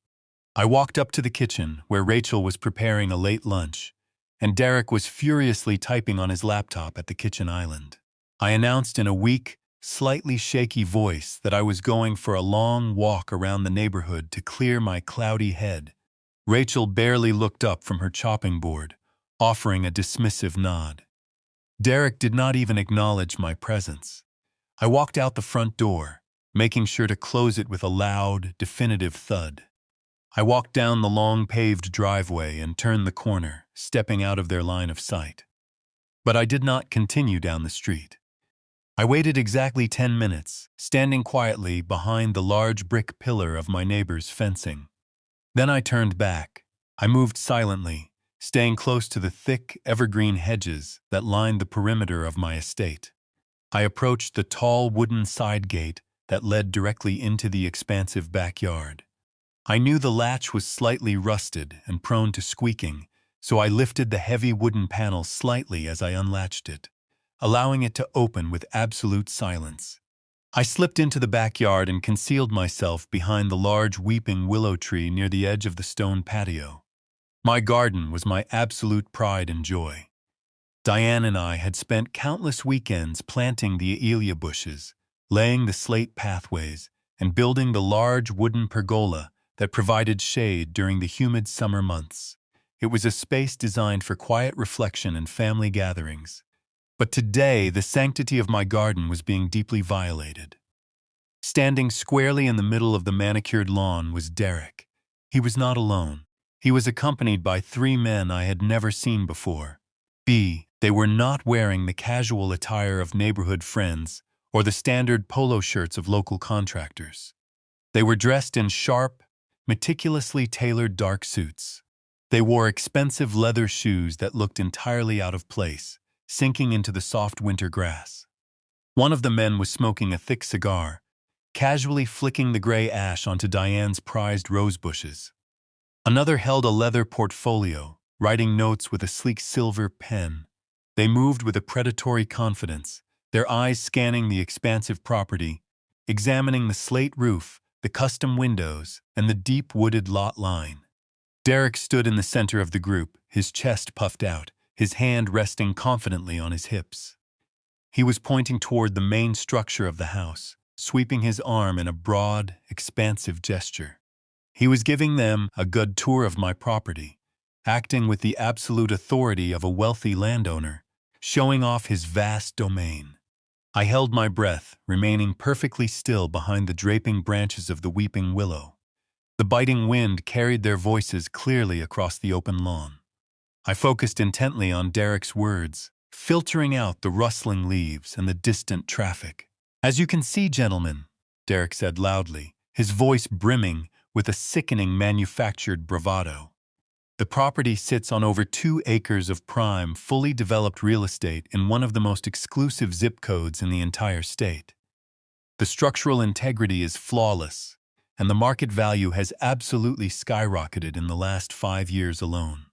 I walked up to the kitchen, where Rachel was preparing a late lunch, and Derek was furiously typing on his laptop at the kitchen island. I announced in a weak, slightly shaky voice that I was going for a long walk around the neighborhood to clear my cloudy head. Rachel barely looked up from her chopping board, offering a dismissive nod. Derek did not even acknowledge my presence. I walked out the front door, making sure to close it with a loud, definitive thud. I walked down the long paved driveway and turned the corner, stepping out of their line of sight. But I did not continue down the street. I waited exactly 10 minutes, standing quietly behind the large brick pillar of my neighbor's fencing. Then I turned back. I moved silently, staying close to the thick, evergreen hedges that lined the perimeter of my estate. I approached the tall wooden side gate that led directly into the expansive backyard. I knew the latch was slightly rusted and prone to squeaking, so I lifted the heavy wooden panel slightly as I unlatched it, allowing it to open with absolute silence. I slipped into the backyard and concealed myself behind the large weeping willow tree near the edge of the stone patio. My garden was my absolute pride and joy. Diane and I had spent countless weekends planting the Aelia bushes, laying the slate pathways, and building the large wooden pergola that provided shade during the humid summer months. It was a space designed for quiet reflection and family gatherings. But today, the sanctity of my garden was being deeply violated. Standing squarely in the middle of the manicured lawn was Derek. He was not alone. He was accompanied by 3 men I had never seen before. They were not wearing the casual attire of neighborhood friends or the standard polo shirts of local contractors. They were dressed in sharp, meticulously tailored dark suits. They wore expensive leather shoes that looked entirely out of place, sinking into the soft winter grass. One of the men was smoking a thick cigar, casually flicking the gray ash onto Diane's prized rose bushes. Another held a leather portfolio, writing notes with a sleek silver pen. They moved with a predatory confidence, their eyes scanning the expansive property, examining the slate roof, the custom windows, and the deep wooded lot line. Derek stood in the center of the group, his chest puffed out, his hand resting confidently on his hips. He was pointing toward the main structure of the house, sweeping his arm in a broad, expansive gesture. He was giving them a good tour of my property, acting with the absolute authority of a wealthy landowner, showing off his vast domain. I held my breath, remaining perfectly still behind the draping branches of the weeping willow. The biting wind carried their voices clearly across the open lawn. I focused intently on Derek's words, filtering out the rustling leaves and the distant traffic. "As you can see, gentlemen," Derek said loudly, his voice brimming with a sickening manufactured bravado. "The property sits on over 2 acres of prime, fully developed real estate in one of the most exclusive zip codes in the entire state. The structural integrity is flawless, and the market value has absolutely skyrocketed in the last 5 years alone."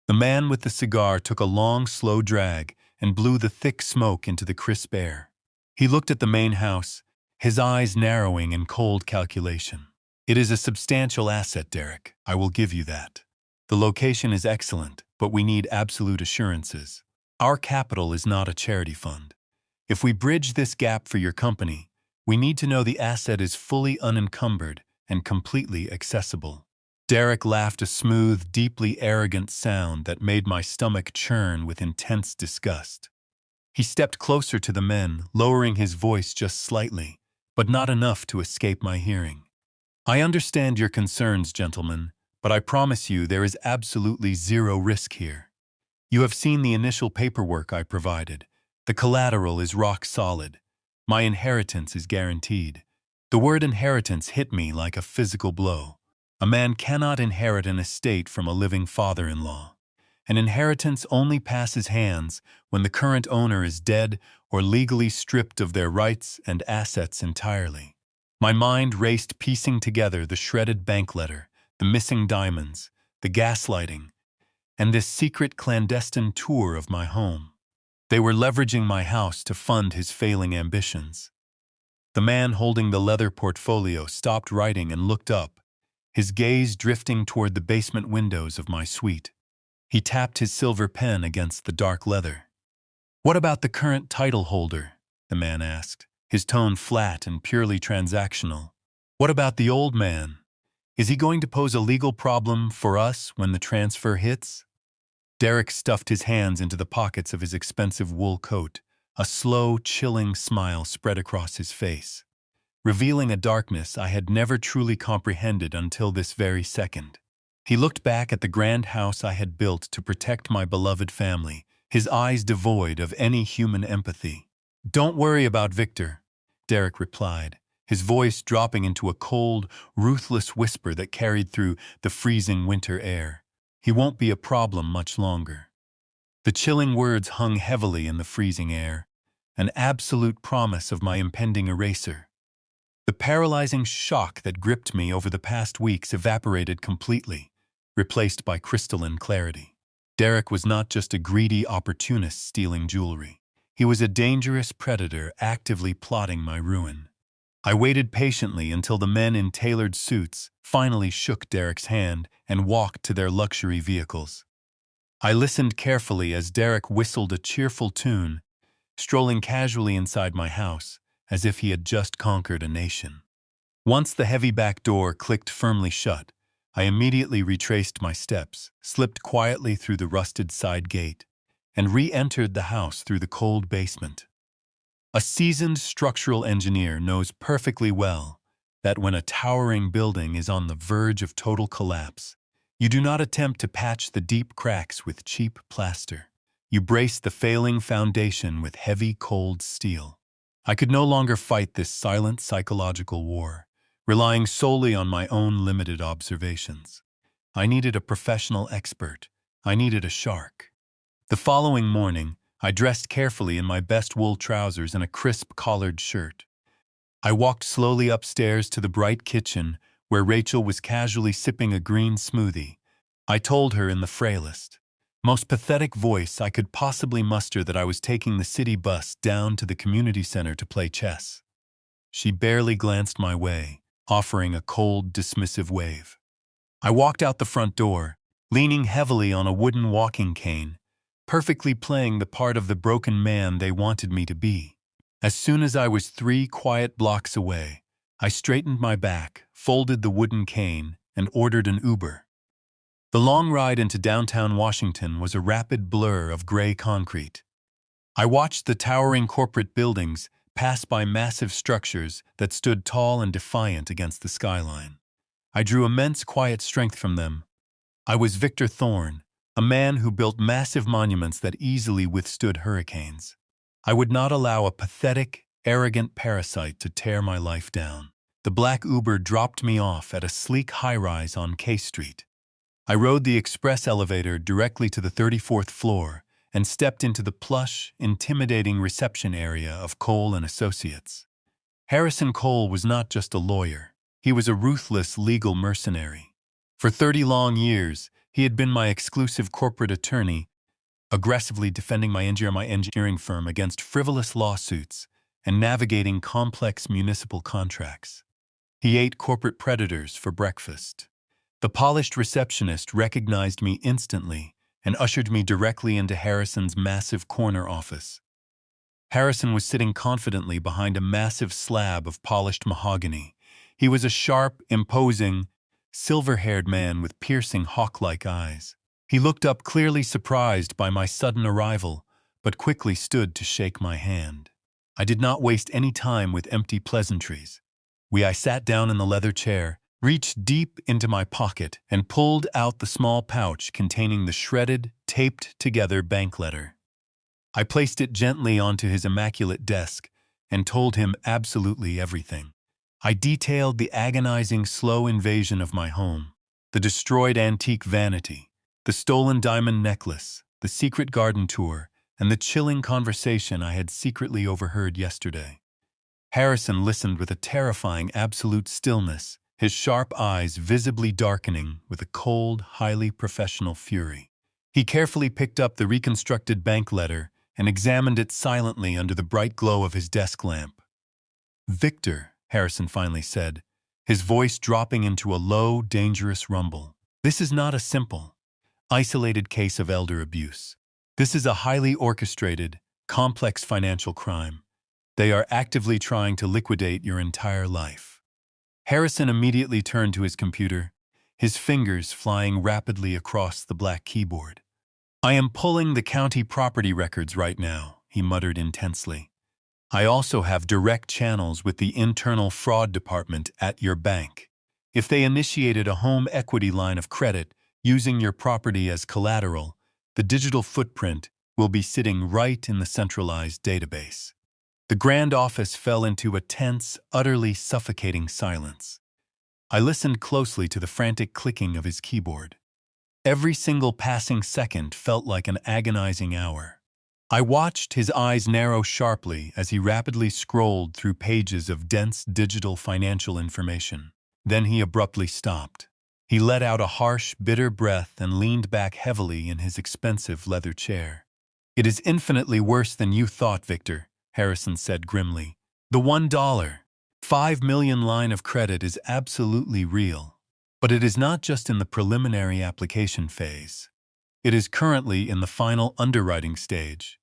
The man with the cigar took a long, slow drag and blew the thick smoke into the crisp air. He looked at the main house, his eyes narrowing in cold calculation. "It is a substantial asset, Derek. I will give you that. The location is excellent, but we need absolute assurances. Our capital is not a charity fund. If we bridge this gap for your company, we need to know the asset is fully unencumbered and completely accessible." Derek laughed a smooth, deeply arrogant sound that made my stomach churn with intense disgust. He stepped closer to the men, lowering his voice just slightly, but not enough to escape my hearing. "I understand your concerns, gentlemen, but I promise you there is absolutely zero risk here. You have seen the initial paperwork I provided. The collateral is rock solid. My inheritance is guaranteed." The word inheritance hit me like a physical blow. A man cannot inherit an estate from a living father-in-law. An inheritance only passes hands when the current owner is dead or legally stripped of their rights and assets entirely. My mind raced, piecing together the shredded bank letter, the missing diamonds, the gaslighting, and this secret clandestine tour of my home. They were leveraging my house to fund his failing ambitions. The man holding the leather portfolio stopped writing and looked up, his gaze drifting toward the basement windows of my suite. He tapped his silver pen against the dark leather. "What about the current title holder?" the man asked, his tone flat and purely transactional. "What about the old man? Is he going to pose a legal problem for us when the transfer hits?" Derek stuffed his hands into the pockets of his expensive wool coat. A slow, chilling smile spread across his face, revealing a darkness I had never truly comprehended until this very second. He looked back at the grand house I had built to protect my beloved family, his eyes devoid of any human empathy. "Don't worry about Victor," Derek replied, his voice dropping into a cold, ruthless whisper that carried through the freezing winter air. "He won't be a problem much longer." The chilling words hung heavily in the freezing air, an absolute promise of my impending erasure. The paralyzing shock that gripped me over the past weeks evaporated completely, replaced by crystalline clarity. Derek was not just a greedy opportunist stealing jewelry. He was a dangerous predator actively plotting my ruin. I waited patiently until the men in tailored suits finally shook Derek's hand and walked to their luxury vehicles. I listened carefully as Derek whistled a cheerful tune, strolling casually inside my house, as if he had just conquered a nation. Once the heavy back door clicked firmly shut, I immediately retraced my steps, slipped quietly through the rusted side gate, and re-entered the house through the cold basement. A seasoned structural engineer knows perfectly well that when a towering building is on the verge of total collapse, you do not attempt to patch the deep cracks with cheap plaster. You brace the failing foundation with heavy, cold steel. I could no longer fight this silent psychological war, relying solely on my own limited observations. I needed a professional expert. I needed a shark. The following morning, I dressed carefully in my best wool trousers and a crisp collared shirt. I walked slowly upstairs to the bright kitchen, where Rachel was casually sipping a green smoothie. I told her in the frailest, most pathetic voice I could possibly muster that I was taking the city bus down to the community center to play chess. She barely glanced my way, offering a cold, dismissive wave. I walked out the front door, leaning heavily on a wooden walking cane, perfectly playing the part of the broken man they wanted me to be. As soon as I was 3 quiet blocks away, I straightened my back, folded the wooden cane, and ordered an Uber. The long ride into downtown Washington was a rapid blur of gray concrete. I watched the towering corporate buildings pass by massive structures that stood tall and defiant against the skyline. I drew immense quiet strength from them. I was Victor Thorne, a man who built massive monuments that easily withstood hurricanes. I would not allow a pathetic, arrogant parasite to tear my life down. The black Uber dropped me off at a sleek high-rise on K Street. I rode the express elevator directly to the 34th floor and stepped into the plush, intimidating reception area of Cole & Associates. Harrison Cole was not just a lawyer. He was a ruthless legal mercenary. For 30 long years, he had been my exclusive corporate attorney, aggressively defending my engineering firm against frivolous lawsuits and navigating complex municipal contracts. He ate corporate predators for breakfast. The polished receptionist recognized me instantly and ushered me directly into Harrison's massive corner office. Harrison was sitting confidently behind a massive slab of polished mahogany. He was a sharp, imposing, silver-haired man with piercing hawk-like eyes. He looked up clearly surprised by my sudden arrival, but quickly stood to shake my hand. I did not waste any time with empty pleasantries. I sat down in the leather chair, reached deep into my pocket, and pulled out the small pouch containing the shredded, taped-together bank letter. I placed it gently onto his immaculate desk and told him absolutely everything. I detailed the agonizing, slow invasion of my home, the destroyed antique vanity, the stolen diamond necklace, the secret garden tour, and the chilling conversation I had secretly overheard yesterday. Harrison listened with a terrifying absolute stillness, his sharp eyes visibly darkening with a cold, highly professional fury. He carefully picked up the reconstructed bank letter and examined it silently under the bright glow of his desk lamp. "Victor," Harrison finally said, his voice dropping into a low, dangerous rumble. "This is not a simple, isolated case of elder abuse. This is a highly orchestrated, complex financial crime. They are actively trying to liquidate your entire life." Harrison immediately turned to his computer, his fingers flying rapidly across the black keyboard. "I am pulling the county property records right now," he muttered intensely. "I also have direct channels with the internal fraud department at your bank. If they initiated a home equity line of credit using your property as collateral, the digital footprint will be sitting right in the centralized database." The grand office fell into a tense, utterly suffocating silence. I listened closely to the frantic clicking of his keyboard. Every single passing second felt like an agonizing hour. I watched his eyes narrow sharply as he rapidly scrolled through pages of dense digital financial information. Then he abruptly stopped. He let out a harsh, bitter breath and leaned back heavily in his expensive leather chair. "It is infinitely worse than you thought, Victor," Harrison said grimly. "The $1.5 million line of credit is absolutely real. But it is not just in the preliminary application phase. It is currently in the final underwriting stage.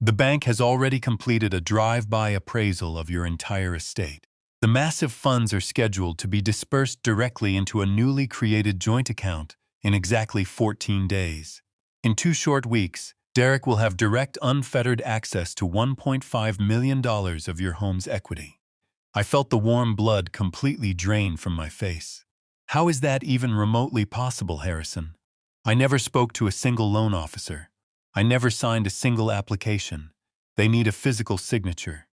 The bank has already completed a drive-by appraisal of your entire estate. The massive funds are scheduled to be dispersed directly into a newly created joint account in exactly 14 days. In 2 short weeks, Derek will have direct, unfettered access to $1.5 million of your home's equity." I felt the warm blood completely drain from my face. "How is that even remotely possible, Harrison? I never spoke to a single loan officer. I never signed a single application. They need a physical signature.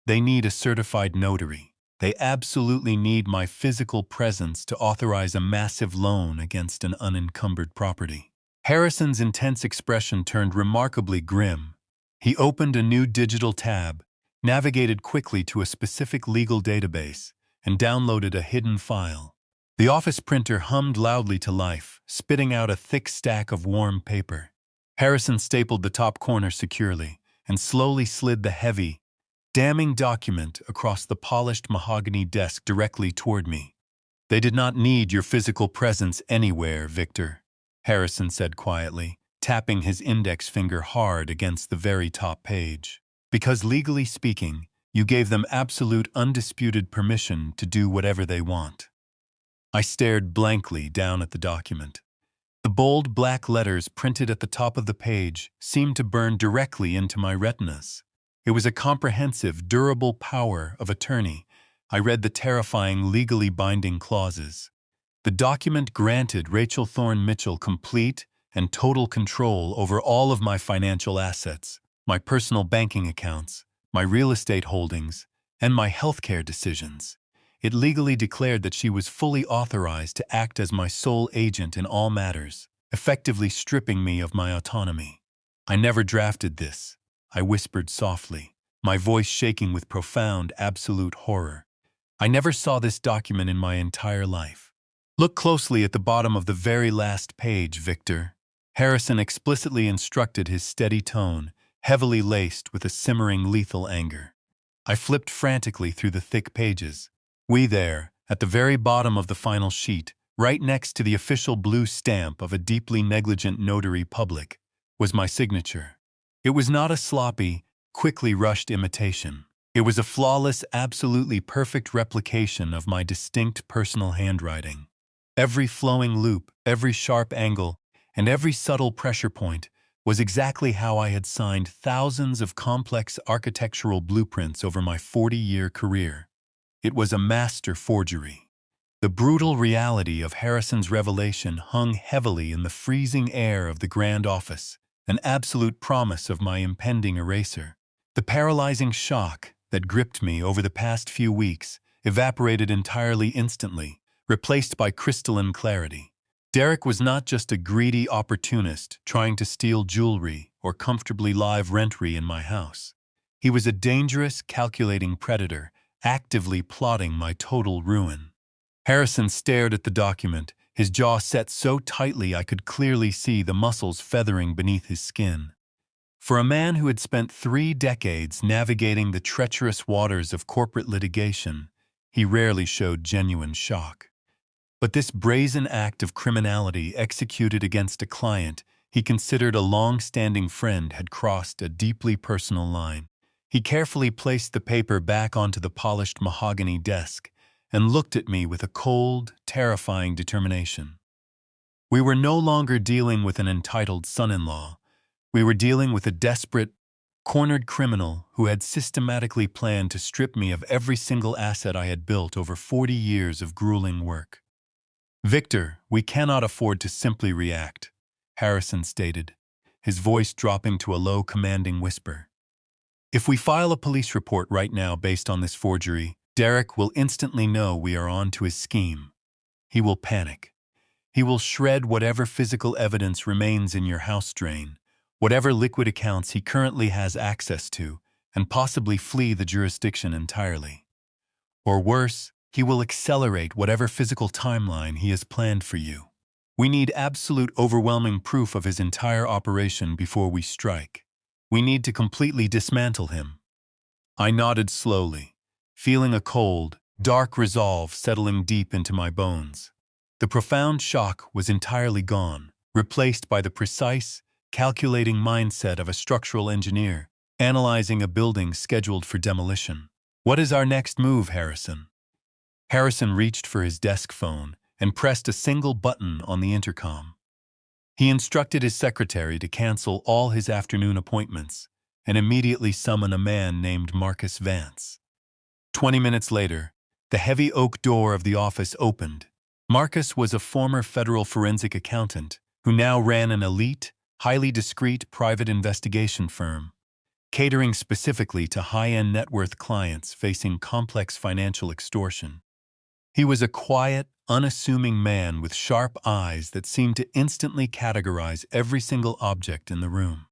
They need a certified notary. They absolutely need my physical presence to authorize a massive loan against an unencumbered property." Harrison's intense expression turned remarkably grim. He opened a new digital tab, navigated quickly to a specific legal database, and downloaded a hidden file. The office printer hummed loudly to life, spitting out a thick stack of warm paper. Harrison stapled the top corner securely and slowly slid the heavy, damning document across the polished mahogany desk directly toward me. "They did not need your physical presence anywhere, Victor," Harrison said quietly, tapping his index finger hard against the very top page. "Because legally speaking, you gave them absolute undisputed permission to do whatever they want." I stared blankly down at the document. The bold black letters printed at the top of the page seemed to burn directly into my retinas. It was a comprehensive, durable power of attorney. I read the terrifying, legally binding clauses. The document granted Rachel Thorne Mitchell complete and total control over all of my financial assets, my personal banking accounts, my real estate holdings, and my healthcare decisions. It legally declared that she was fully authorized to act as my sole agent in all matters, effectively stripping me of my autonomy. "I never drafted this," I whispered softly, my voice shaking with profound, absolute horror. "I never saw this document in my entire life." "Look closely at the bottom of the very last page, Victor," Harrison explicitly instructed, his steady tone, heavily laced with a simmering lethal anger. I flipped frantically through the thick pages. There, at the very bottom of the final sheet, right next to the official blue stamp of a deeply negligent notary public, was my signature. It was not a sloppy, quickly rushed imitation. It was a flawless, absolutely perfect replication of my distinct personal handwriting. Every flowing loop, every sharp angle, and every subtle pressure point was exactly how I had signed thousands of complex architectural blueprints over my 40-year career. It was a master forgery. The brutal reality of Harrison's revelation hung heavily in the freezing air of the grand office, an absolute promise of my impending erasure. The paralyzing shock that gripped me over the past few weeks evaporated entirely instantly, replaced by crystalline clarity. Derek was not just a greedy opportunist trying to steal jewelry or comfortably live rent-free in my house. He was a dangerous, calculating predator, actively plotting my total ruin. Harrison stared at the document, his jaw set so tightly I could clearly see the muscles feathering beneath his skin. For a man who had spent 3 decades navigating the treacherous waters of corporate litigation, he rarely showed genuine shock. But this brazen act of criminality executed against a client he considered a long-standing friend had crossed a deeply personal line. He carefully placed the paper back onto the polished mahogany desk and looked at me with a cold, terrifying determination. We were no longer dealing with an entitled son-in-law. We were dealing with a desperate, cornered criminal who had systematically planned to strip me of every single asset I had built over 40 years of grueling work. "Victor, we cannot afford to simply react," Harrison stated, his voice dropping to a low, commanding whisper. "If we file a police report right now based on this forgery, Derek will instantly know we are on to his scheme. He will panic. He will shred whatever physical evidence remains in your house drain, whatever liquid accounts he currently has access to, and possibly flee the jurisdiction entirely. Or worse, he will accelerate whatever physical timeline he has planned for you. We need absolute, overwhelming proof of his entire operation before we strike. We need to completely dismantle him." I nodded slowly, feeling a cold, dark resolve settling deep into my bones. The profound shock was entirely gone, replaced by the precise, calculating mindset of a structural engineer analyzing a building scheduled for demolition. "What is our next move, Harrison?" Harrison reached for his desk phone and pressed a single button on the intercom. He instructed his secretary to cancel all his afternoon appointments and immediately summon a man named Marcus Vance. 20 minutes later, the heavy oak door of the office opened. Marcus was a former federal forensic accountant who now ran an elite, highly discreet private investigation firm, catering specifically to high-end net worth clients facing complex financial extortion. He was a quiet, unassuming man with sharp eyes that seemed to instantly categorize every single object in the room.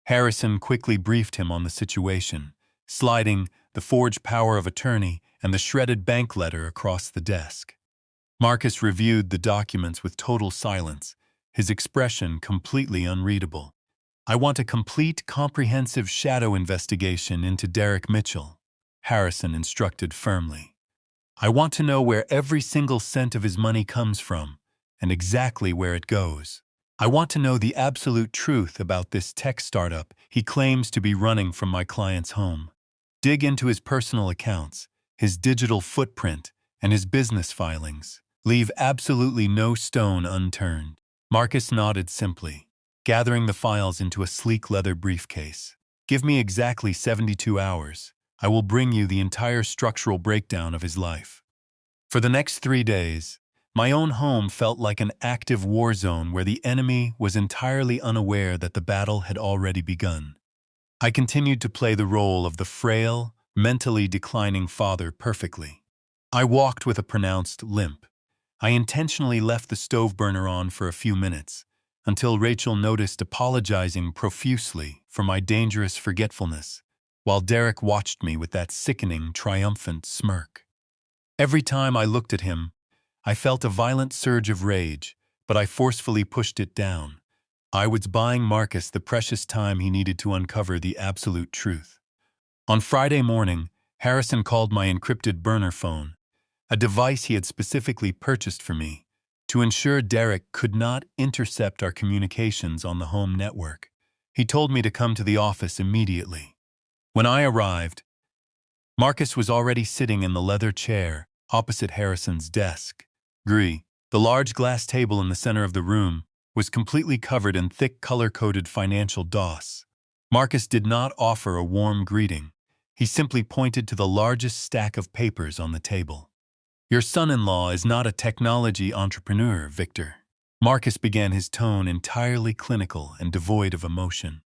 Harrison quickly briefed him on the situation, sliding the forged power of attorney and the shredded bank letter across the desk. Marcus reviewed the documents with total silence, his expression completely unreadable. "I want a complete, comprehensive shadow investigation into Derek Mitchell," Harrison instructed firmly. "I want to know where every single cent of his money comes from, and exactly where it goes. I want to know the absolute truth about this tech startup he claims to be running from my client's home. Dig into his personal accounts, his digital footprint, and his business filings. Leave absolutely no stone unturned." Marcus nodded simply, gathering the files into a sleek leather briefcase. "Give me exactly 72 hours. I will bring you the entire structural breakdown of his life." For the next 3 days, my own home felt like an active war zone where the enemy was entirely unaware that the battle had already begun. I continued to play the role of the frail, mentally declining father perfectly. I walked with a pronounced limp. I intentionally left the stove burner on for a few minutes, until Rachel noticed apologizing profusely for my dangerous forgetfulness, while Derek watched me with that sickening, triumphant smirk. Every time I looked at him, I felt a violent surge of rage, but I forcefully pushed it down. I was buying Marcus the precious time he needed to uncover the absolute truth. On Friday morning, Harrison called my encrypted burner phone, a device he had specifically purchased for me, to ensure Derek could not intercept our communications on the home network. He told me to come to the office immediately. When I arrived, Marcus was already sitting in the leather chair opposite Harrison's desk. The large glass table in the center of the room, was completely covered in thick color-coded financial doss. Marcus did not offer a warm greeting. He simply pointed to the largest stack of papers on the table. "Your son-in-law is not a technology entrepreneur, Victor." Marcus began, his tone entirely clinical and devoid of emotion.